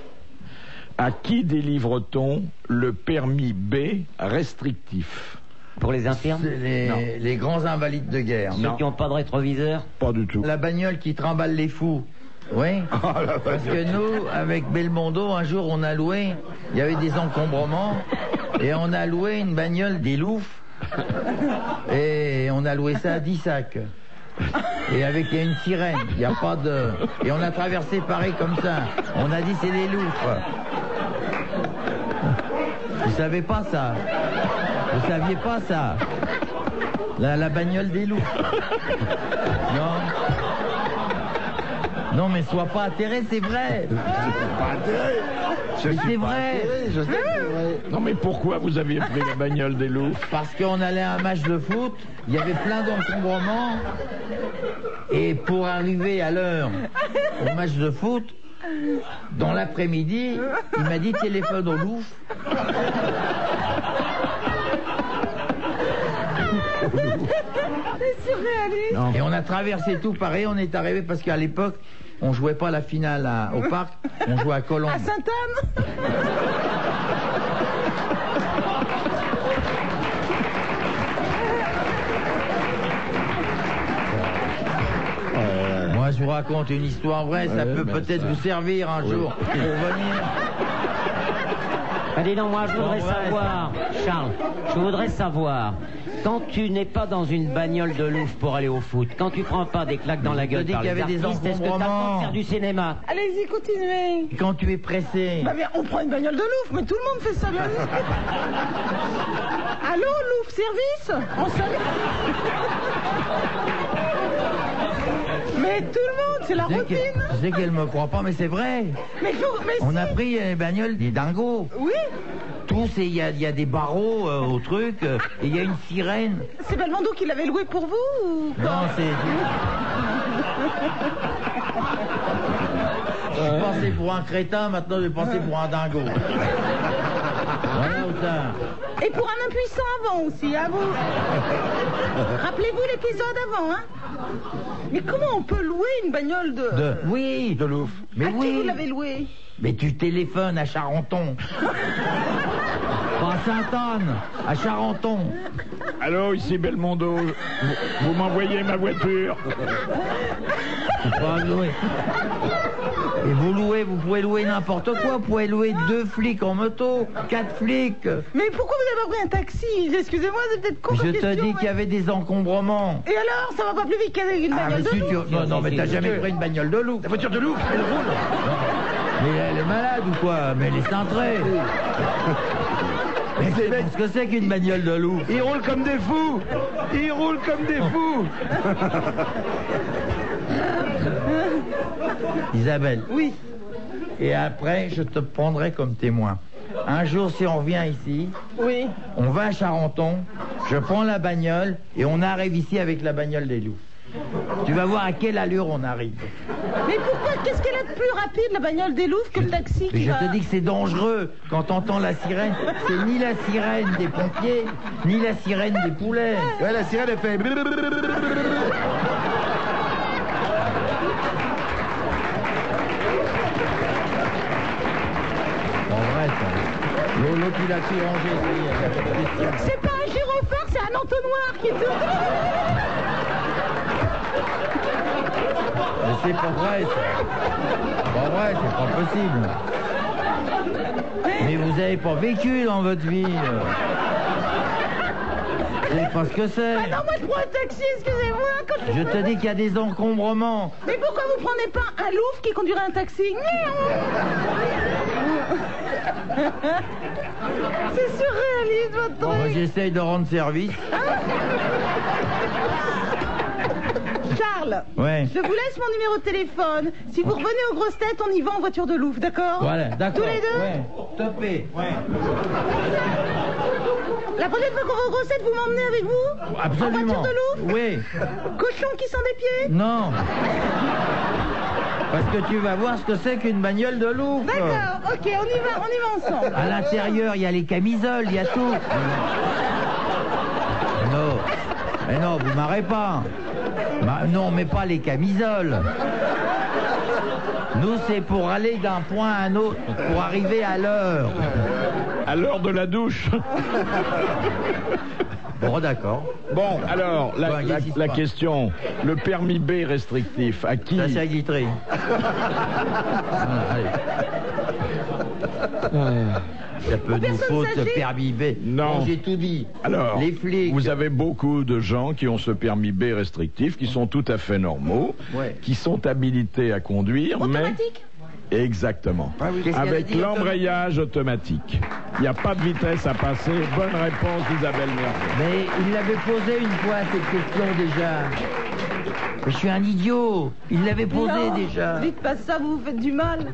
A: À qui délivre-t-on le permis B restrictif?
G: Pour les infirmes?
P: Les grands invalides de guerre.
G: Ceux qui n'ont pas de rétroviseur?
A: Pas du tout.
P: La bagnole qui trimballe les fous. Oui. Parce que nous, avec Belmondo, un jour, on a loué, il y avait des encombrements, et on a loué une bagnole des Loufs, et on a loué ça à 10 sacs. Et avec il y a une sirène, il n'y a pas de... Et on a traversé Paris comme ça. On a dit c'est les loutres. Vous savez pas ça? Vous saviez pas ça? La bagnole des loutres. Non. Non, mais sois pas atterré, c'est vrai. C'est vrai. Je sais que c'est vrai.
A: Non, mais pourquoi vous aviez pris la bagnole des loups?
P: Parce qu'on allait à un match de foot, il y avait plein d'encombrements, et pour arriver à l'heure au match de foot, dans l'après-midi, il m'a dit téléphone au Louvre.
I: C'est surréaliste.
P: Et on a traversé tout pareil, on est arrivé parce qu'à l'époque, on jouait pas la finale au parc, on jouait à Colombes.
I: À Sainte-Anne.
P: Moi, je vous raconte une histoire vraie, ça peut peut-être vous servir un jour pour venir.
G: Allez, non, moi, je voudrais savoir, Charles, je voudrais savoir, quand tu n'es pas dans une bagnole de Louvre pour aller au foot, quand tu prends pas des claques dans la gueule par les artistes, est-ce que t'as le temps de faire du cinéma?
I: Allez-y, continuez.
P: Quand tu es pressé.
I: Bah, mais on prend une bagnole de Louvre, mais tout le monde fait ça. Allô, Louvre Service? On savait. Mais tout le monde, c'est la routine.
P: Je sais qu'elle me croit pas, mais c'est vrai.
I: Mais
P: on a pris les bagnoles des dingos.
I: Oui.
P: Tous, il y a des barreaux au truc, et il y a une sirène.
I: C'est Belmondo qui l'avait loué pour vous ou quoi?
P: Non, c'est... Je pensais pour un crétin, maintenant je vais passer pour un dingo. Voilà où ça.
I: Et pour un impuissant avant aussi, à vous. Rappelez-vous l'épisode avant, hein? Mais comment on peut louer une bagnole de...
P: Oui, de Louvre. Mais
I: à
P: oui.
I: qui vous l'avez loué?
P: Mais tu téléphones à Charenton. Pas à Sainte-Anne, à Charenton.
A: Allô, ici Belmondo. Vous m'envoyez ma voiture.
P: C'est pas louer. Et vous pouvez louer n'importe quoi. Vous pouvez louer 2 flics en moto, 4 flics.
I: Mais pourquoi vous avez pas pris un taxi? Excusez-moi, c'est peut-être con comme
P: Je
I: question,
P: te dis qu'il y avait des encombrements.
I: Et alors, ça va pas plus vite qu'avec une bagnole de Louvre?
P: Non, mais t'as jamais pris une bagnole de Louvre.
H: La voiture de Louvre, elle roule.
P: Mais elle est malade ou quoi? Mais elle est cintrée. Mais c'est ce que c'est qu'une bagnole de Louvre.
H: Ils roulent comme des fous. Ils roulent comme des fous.
P: Isabelle.
I: Oui.
P: et après, je te prendrai comme témoin. Un jour, si on revient ici,
I: Oui.
P: on va à Charenton, je prends la bagnole et on arrive ici avec la bagnole des loups. Tu vas voir à quelle allure on arrive.
I: Mais pourquoi? Qu'est-ce qu'elle a de plus rapide, la bagnole des Louvres, que le taxi
P: Mais
I: qui
P: je
I: va...
P: te dis que c'est dangereux. Quand t'entends la sirène, c'est ni la sirène des pompiers, ni la sirène des poulets.
C: Ouais, la sirène, elle fait...
P: En vrai, ça. L'autre, il a tout rangé.
I: C'est pas un gyrophare, c'est un entonnoir qui tourne.
P: Mais c'est pas vrai, ça. Pas vrai, c'est pas possible. Mais vous avez pas vécu dans votre vie. Vous savez pas ce que c'est.
I: Ah non, moi je prends un taxi, excusez-moi. Quand
P: Je te dis qu'il y a des encombrements.
I: Mais pourquoi vous prenez pas un Louvre qui conduirait un taxi? C'est surréaliste votre truc.
P: Moi, j'essaye de rendre service.
I: Charles,
P: Ouais.
I: je vous laisse mon numéro de téléphone. Si vous revenez aux grosses têtes, on y va en voiture de Louvre, d'accord?
P: Voilà, d'accord.
I: Tous les deux?
P: Ouais. Topé. Ouais.
I: La prochaine fois qu'on va aux grosses têtes, vous m'emmenez avec vous?
P: Absolument.
I: En voiture de Louvre?
P: Oui.
I: Cochon qui sent des pieds?
P: Non. Parce que tu vas voir ce que c'est qu'une bagnole de Louvre.
I: D'accord, ok, on y va ensemble.
P: À l'intérieur, il y a les camisoles, il y a tout. Non. Mais non, vous marrez pas. Non, mais pas les camisoles. Nous, c'est pour aller d'un point à un autre, pour arriver à l'heure.
A: À l'heure de la douche.
P: Bon, d'accord.
A: Bon, alors, la question, le permis B restrictif, à qui?
P: Ça, c'est à Guitry. Voilà, allez. Ça peut nous foutre le permis B.
A: Non.
P: Bon, j'ai tout dit.
A: Alors,
P: les flics.
A: vous avez beaucoup de gens qui ont ce permis B restrictif, qui sont tout à fait normaux,
P: Ouais.
A: qui sont habilités à conduire,
I: Automatique?
A: mais... Exactement.
P: Ah oui. Qu'est-ce qu'elle a
A: Avec
P: dit,
A: l'embrayage automatique. Il n'y a pas de vitesse à passer. Bonne réponse d'Isabelle Mergo.
P: Mais il l'avait posé une fois, cette question, déjà. Mais je suis un idiot. Il l'avait posé
I: Non,
P: déjà.
I: dites pas ça, vous vous faites du mal.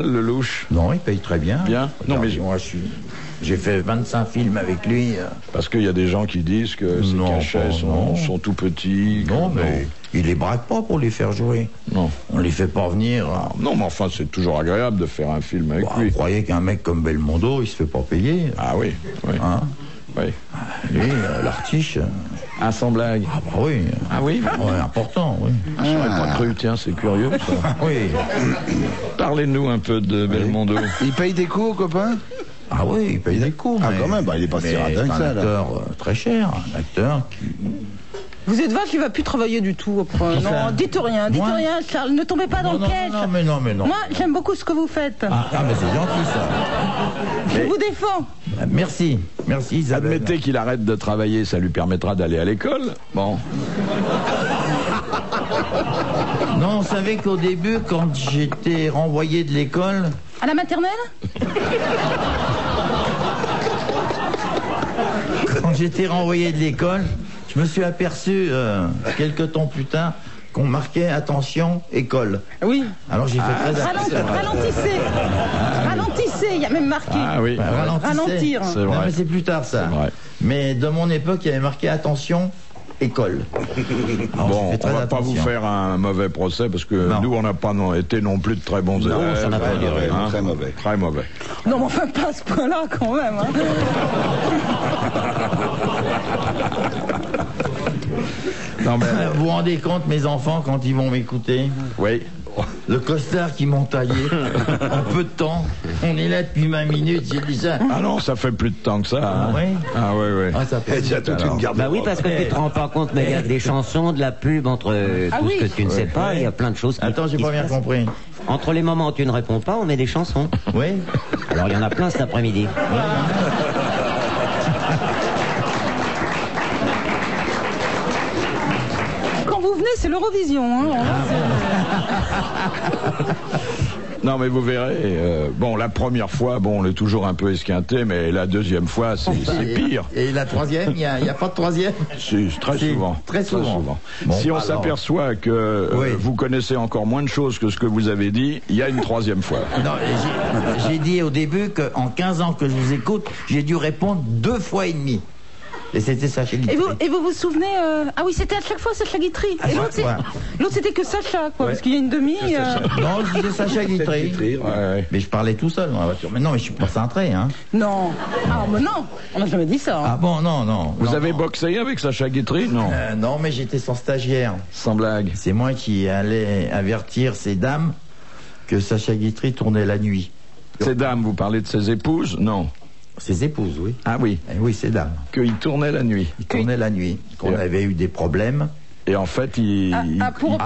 A: Le louche.
P: Non, il paye très bien.
A: Bien. Non, mais
P: moi, j'ai fait 25 films avec lui.
A: parce qu'il y a des gens qui disent que ces cachets sont tout petits.
P: Non, mais il les braque pas pour les faire jouer.
A: Non.
P: On les fait pas venir.
A: Non, mais enfin, c'est toujours agréable de faire un film avec lui.
P: Vous croyez qu'un mec comme Belmondo, il se fait pas payer?
A: Ah oui, oui.
P: Hein?
A: Oui.
P: Lui, l'artiche.
A: Ah, sans blague.
P: Ah bah oui.
A: Ah oui?
P: Ouais, important, oui.
A: Je n'aurais pas cru, tiens, c'est curieux ça.
P: Oui.
A: Parlez-nous un peu de Belmondo.
D: Il paye des coups, copain?
P: Ah oui, il paye des coups.
D: Ah,
P: mais-
D: quand même, bah, il est pas si
P: mais
D: radin que
P: c'est
D: ça,
P: un
D: là.
P: acteur très cher, un acteur qui...
I: Vous êtes vache, il va plus travailler du tout après.
P: Qui ça?
I: Non, dites rien,
P: Moi
I: Charles, ne tombez pas dans le piège.
P: Non, mais non.
I: Moi, j'aime beaucoup ce que vous faites.
P: Ah, mais c'est gentil, ça.
I: Je vous défends.
P: Merci Isabelle.
A: Admettez qu'il arrête de travailler, ça lui permettra d'aller à l'école. Bon.
P: Non, on savait qu'au début, quand j'étais renvoyé de l'école...
I: À la maternelle?
P: Quand j'étais renvoyé de l'école, je me suis aperçu, quelques temps plus tard, qu'on marquait « Attention, école ».
I: Oui.
P: Alors j'ai fait très attention.
I: Ralentissez, il y a même marqué.
A: Ah oui.
I: Ralentir.
A: C'est
P: Non,
A: vrai.
P: mais c'est plus tard, ça.
A: C'est vrai.
P: Mais de mon époque, il y avait marqué « Attention, école ».
A: Bon, on va pas vous faire un mauvais procès parce que nous, on n'a pas été non plus de très bons élèves.
P: ça n'a pas duré.
A: Très mauvais. Très mauvais.
I: Non, mais enfin, pas à ce point-là, quand même. Hein.
A: Non, mais...
P: Vous vous rendez compte, mes enfants, quand ils vont m'écouter?
A: Oui.
P: Le costard qu'ils m'ont taillé en peu de temps. On est là depuis 20 minutes, j'ai dit ça.
A: Ah non, ça fait plus de temps que ça. Hein.
P: Oui.
A: Ah oui, oui.
P: Ah, ça fait
D: toute une garde.
G: Bah oui, parce que tu te rends pas compte, mais il y a des chansons, de la pub, entre tout ce que tu ne sais pas, il y a plein de choses qui...
P: Attends, j'ai
G: qui
P: pas
G: se
P: bien
G: passent.
P: compris.
G: Entre les moments où tu ne réponds pas, on met des chansons.
P: Oui.
G: Alors il y en a plein cet après-midi.
I: Quand vous venez, c'est l'Eurovision. Hein.
A: Non, mais vous verrez. Bon, la première fois, bon, on est toujours un peu esquinté, mais la deuxième fois, c'est pire.
P: Et la troisième, il n'y a pas de troisième?
A: Si, très souvent.
P: Très souvent.
A: Bon, si on s'aperçoit que vous connaissez encore moins de choses que ce que vous avez dit, il y a une troisième fois.
P: Non, j'ai dit au début qu'en 15 ans que je vous écoute, j'ai dû répondre 2 fois et demi. Et c'était Sacha Guitry.
I: Et vous vous souvenez Ah oui, c'était à chaque fois Sacha Guitry. Et l'autre, c'était que Sacha, quoi. Parce qu'il y a une demi.
P: Non, je disais Sacha Guitry. Mais je parlais tout seul dans la voiture. Mais non, mais je suis pas cintré, hein.
I: Non. Ah, mais non. On n'a jamais dit ça. Hein.
P: Ah bon, non.
A: Vous avez boxé avec Sacha Guitry? Non.
P: Non, mais j'étais son stagiaire.
A: Sans blague.
P: C'est moi qui allais avertir ces dames que Sacha Guitry tournait la nuit.
A: Ces dames, vous parlez de ses épouses? Non.
P: Ses épouses, oui.
A: Ah oui.
P: Oui, ces dames.
A: Qu'il tournait la nuit.
P: Il tournait la nuit. Qu'on avait eu des problèmes.
A: Et en fait, il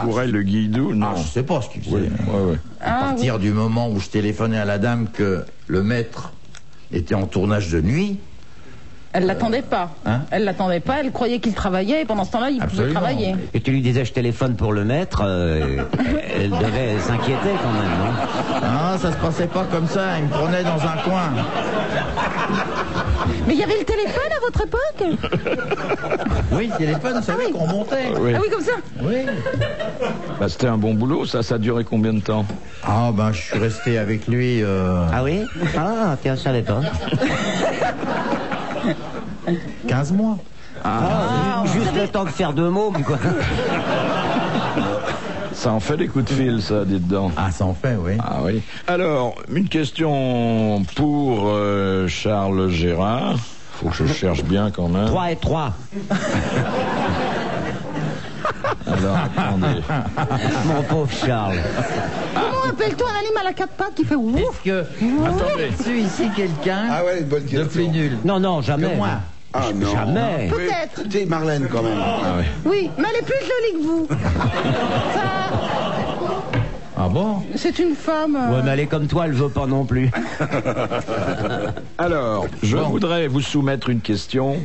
A: courait le guidou? Non.
P: Je sais pas ce qu'il faisait.
A: Oui.
P: À partir du moment où je téléphonais à la dame que le maître était en tournage de nuit...
I: Elle l'attendait pas. Elle l'attendait pas, elle croyait qu'il travaillait et pendant ce temps-là, il pouvait travailler.
G: Et tu lui disais je téléphone pour le maître, elle devait s'inquiéter quand même, non?
P: Non, ça se passait pas comme ça, il me prenait dans un coin.
I: Mais il y avait le téléphone à votre époque?
P: Oui, le téléphone, vous savez qu'on montait.
I: Ah oui, comme ça?
P: Oui.
A: Bah, c'était un bon boulot, ça a duré combien de temps?
P: Ah ben, je suis resté avec lui...
G: Ah oui? Ah, tiens, je savais pas.
P: 15 mois.
G: Juste le temps de faire 2 mots, quoi.
A: Ça en fait des coups de fil, ça, dites donc.
P: Ah, ça en fait, oui.
A: Ah oui. Alors, une question pour Charles Gérard. Faut que je cherche bien quand même.
G: 3 et 3.
A: Alors, attendez.
G: Mon pauvre Charles.
I: Comment appelle-toi un animal à 4 pattes qui fait ouf?
P: Est-ce que... Attendez. Est-ce ici quelqu'un de plus nul?
G: Non, jamais.
P: Que moi.
D: Ah non.
G: Jamais.
I: Peut-être.
D: C'était Marlène quand même.
A: Ah oui.
I: Oui, mais elle est plus jolie que vous.
P: Ah bon?
I: C'est une femme.
G: Ouais, mais elle est comme toi, elle veut pas non plus.
A: Alors, je voudrais vous soumettre une question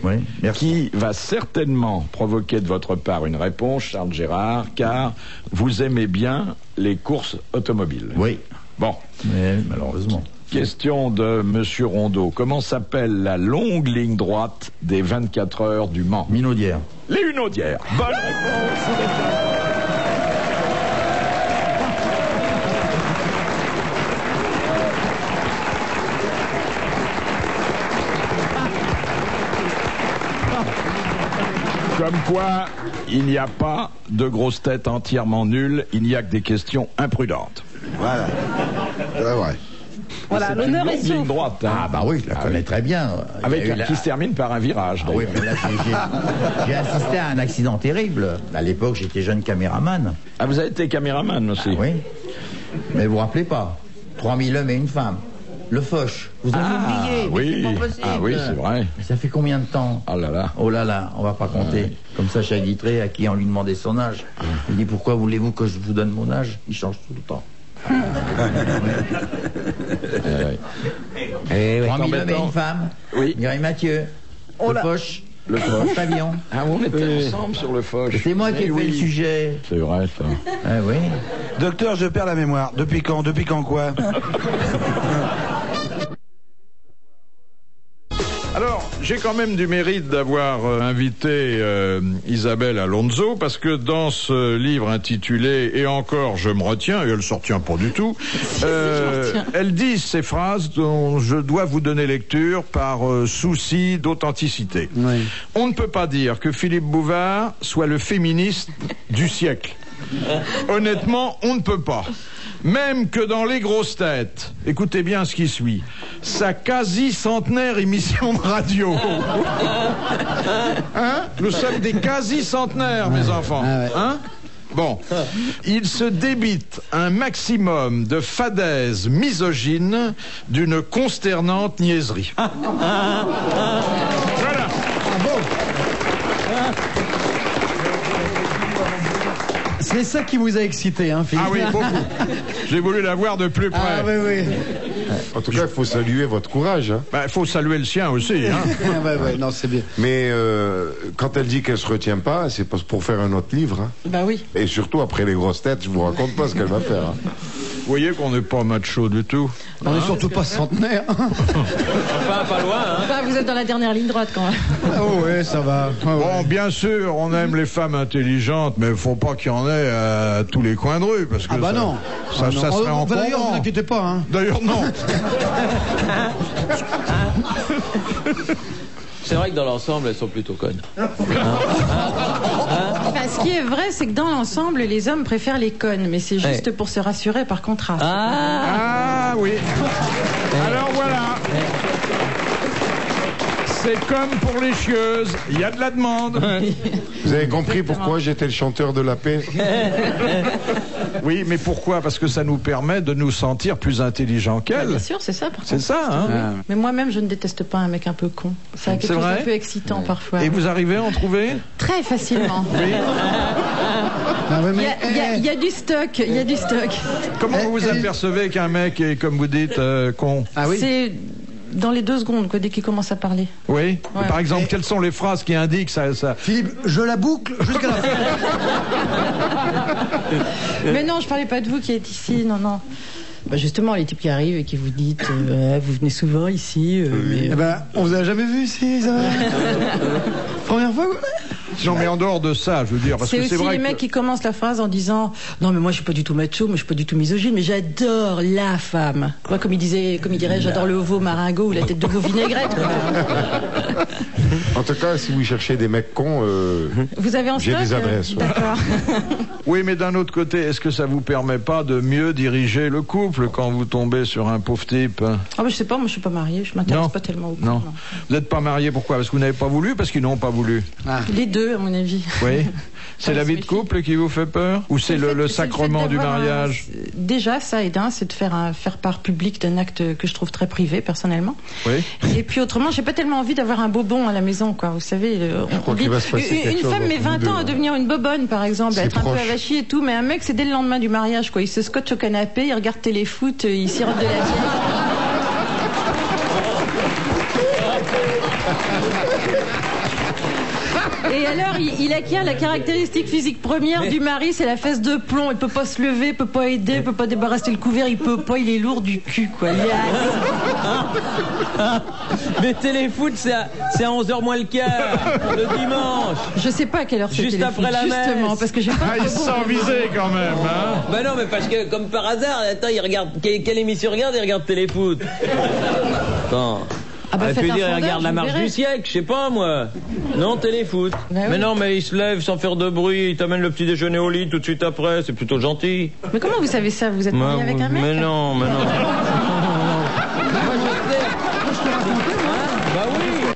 A: qui va certainement provoquer de votre part une réponse, Charles Gérard, car vous aimez bien les courses automobiles.
P: Oui.
A: Bon.
P: Mais malheureusement.
A: Question de Monsieur Rondeau. Comment s'appelle la longue ligne droite des 24 heures du Mans?
P: Minaudière.
A: Les Hunaudières. Bonne réponse. Comme quoi, il n'y a pas de grosses têtes entièrement nulles, il n'y a que des questions imprudentes.
D: Voilà. C'est vrai.
I: Voilà, l'honneur est
A: ligne
I: sauf.
A: droite. Hein.
P: Ah bah oui, je la connais très bien.
A: Qui se termine par un virage.
P: Ah oui, mais là, j'ai assisté à un accident terrible. À l'époque, j'étais jeune caméraman.
A: Ah, vous avez été caméraman aussi?
P: Oui. Mais vous vous rappelez pas 3000 hommes et une femme. Le Foch. Vous avez oublié?
A: Oui.
P: C'est pas possible.
A: Ah oui, c'est vrai.
P: Mais ça fait combien de temps?
A: Oh là là.
P: Oh là là, on va pas compter. Comme ça, Sacha Guitry, à qui on lui demandait son âge. Il dit pourquoi voulez-vous que je vous donne mon âge? Il change tout le temps. 3000 hommes et une femme.
A: Oui.
P: Mireille Mathieu.
I: Oh
P: le Foch.
A: Le Foch.
P: Pavillon.
A: Ah, on était ensemble sur le Foch.
P: C'est moi qui ai fait le sujet.
A: C'est vrai, ça.
P: Ah oui.
Q: Docteur, je perds la mémoire. Depuis quand quoi?
A: Alors, j'ai quand même du mérite d'avoir invité Isabelle Alonso, parce que dans ce livre intitulé « Et encore, je me retiens », et elle ne s'en retient pas du tout, elle dit ces phrases dont je dois vous donner lecture par souci d'authenticité.
G: Oui.
A: On ne peut pas dire que Philippe Bouvard soit le féministe du siècle. Honnêtement, on ne peut pas. Même que dans Les Grosses Têtes, écoutez bien ce qui suit, sa quasi-centenaire émission de radio. Hein? Nous sommes des quasi-centenaires, mes enfants. Hein? Bon, il se débite un maximum de fadaises misogynes d'une consternante niaiserie. Voilà.
Q: C'est ça qui vous a excité, hein, Philippe?
A: Ah oui, beaucoup. J'ai voulu la voir de plus près.
Q: Ah oui, oui.
E: En tout cas, il faut saluer votre courage. Hein.
A: Bah, il faut saluer le sien aussi. Hein.
Q: Ouais, non, c'est bien.
E: Mais quand elle dit qu'elle se retient pas, c'est pour faire un autre livre. Hein.
I: Bah oui.
E: Et surtout après Les Grosses Têtes, je vous raconte pas ce qu'elle va faire. Hein.
A: voyez qu'on n'est pas macho du tout.
Q: On n'est surtout pas centenaire.
H: Enfin, pas loin, hein.
N: Bah, vous êtes dans la dernière ligne droite quand même.
Q: Oh ouais, ça va.
A: Bon, bien sûr, on aime les femmes intelligentes, mais il ne faut pas qu'il y en ait à tous les coins de rue, parce que
Q: Ah bah non.
A: ça serait encore.
Q: D'ailleurs, ne vous inquiétez pas. Hein.
A: D'ailleurs, non.
H: C'est vrai que dans l'ensemble, elles sont plutôt connes.
R: Enfin, ce qui est vrai, c'est que dans l'ensemble, les hommes préfèrent les connes, mais c'est juste pour se rassurer par contraste.
A: Ah oui. Alors voilà. C'est comme pour les chieuses, il y a de la demande.
S: Vous avez compris pourquoi j'étais le chanteur de la paix?
A: Oui, mais pourquoi? Parce que ça nous permet de nous sentir plus intelligents qu'elles.
R: Bien sûr, c'est ça. Par
A: C'est
R: contre.
A: ça, hein.
R: Oui. Mais moi-même, je ne déteste pas un mec un peu con. Ça a quelque chose d'un peu excitant parfois.
A: Et vous arrivez à en trouver?
R: Très facilement.
A: Oui.
R: Il y a du stock, il y a du stock.
A: Comment vous vous apercevez qu'un mec est, comme vous dites, con?
R: C'est dans les 2 secondes, quoi, dès qu'il commence à parler.
A: Oui.
R: Ouais.
A: Par exemple, quelles sont les phrases qui indiquent ça?
Q: Philippe, je la boucle jusqu'à la fin.
R: Mais non, je parlais pas de vous qui êtes ici, non. Bah justement, les types qui arrivent et qui vous disent vous venez souvent ici.
Q: Eh ben, on vous a jamais vu ici, ça. Première fois.
A: Non, mais en dehors de ça, je veux dire, parce
R: c'est
A: que c'est
R: aussi
A: vrai
R: les mecs qui commencent la phrase en disant non mais moi je suis pas du tout macho, mais je suis pas du tout misogyne, mais j'adore la femme. Moi, comme il dirait, j'adore le veau maringot ou la tête de veau vinaigrette.
S: En tout cas, si vous cherchez des mecs cons,
R: vous avez en
S: j'ai
R: stock,
S: des adresses. Ouais.
R: D'accord.
A: Oui, mais d'un autre côté, est-ce que ça vous permet pas de mieux diriger le couple quand vous tombez sur un pauvre type?
R: Ah bah je sais pas, moi je suis pas mariée, je m'intéresse pas tellement au couple.
A: Non. Vous n'êtes pas marié, pourquoi? Parce que vous n'avez pas voulu, parce qu'ils n'ont pas voulu.
R: Les deux, à mon avis.
A: Oui. C'est la vie de couple qui vous fait peur? Ou c'est le sacrement du mariage?
R: Déjà, ça et d'un, c'est de faire part publique d'un acte que je trouve très privé, personnellement.
A: Oui.
R: Et puis autrement, j'ai pas tellement envie d'avoir un bobon à la maison, quoi. Vous savez, une femme met 20 ans à devenir une bobonne, par exemple, à être un peu avachie et tout, mais un mec, c'est dès le lendemain du mariage, quoi. Il se scotche au canapé, il regarde téléfoot, il sirote de la bière. Et alors, il acquiert la caractéristique physique première du mari, c'est la fesse de plomb. Il peut pas se lever, peut pas aider, peut pas débarrasser le couvert, il peut pas, il est lourd du cul, quoi.
H: Mais téléfoot, c'est à 11h moins le quart, le dimanche.
R: Je sais pas à quelle heure c'est.
H: Juste après la messe.
R: Justement, parce que j'ai pas.
A: Ah, il se sent visé quand même, hein.
H: Bah non, mais parce que, comme par hasard, attends, il regarde. Quelle émission regarde? Il regarde téléfoot. Attends.
R: Ah bah,
H: elle peut dire, il
R: sondage,
H: regarde la marche du siècle, je sais pas moi. Non, téléfoot. Mais
R: oui.
H: non, mais il se lève sans faire de bruit, il t'amène le petit déjeuner au lit tout de suite après, c'est plutôt gentil.
R: Mais comment vous savez ça? Vous êtes marié avec un mec?
H: Mais non.
R: Moi, je sais.
H: Bah oui.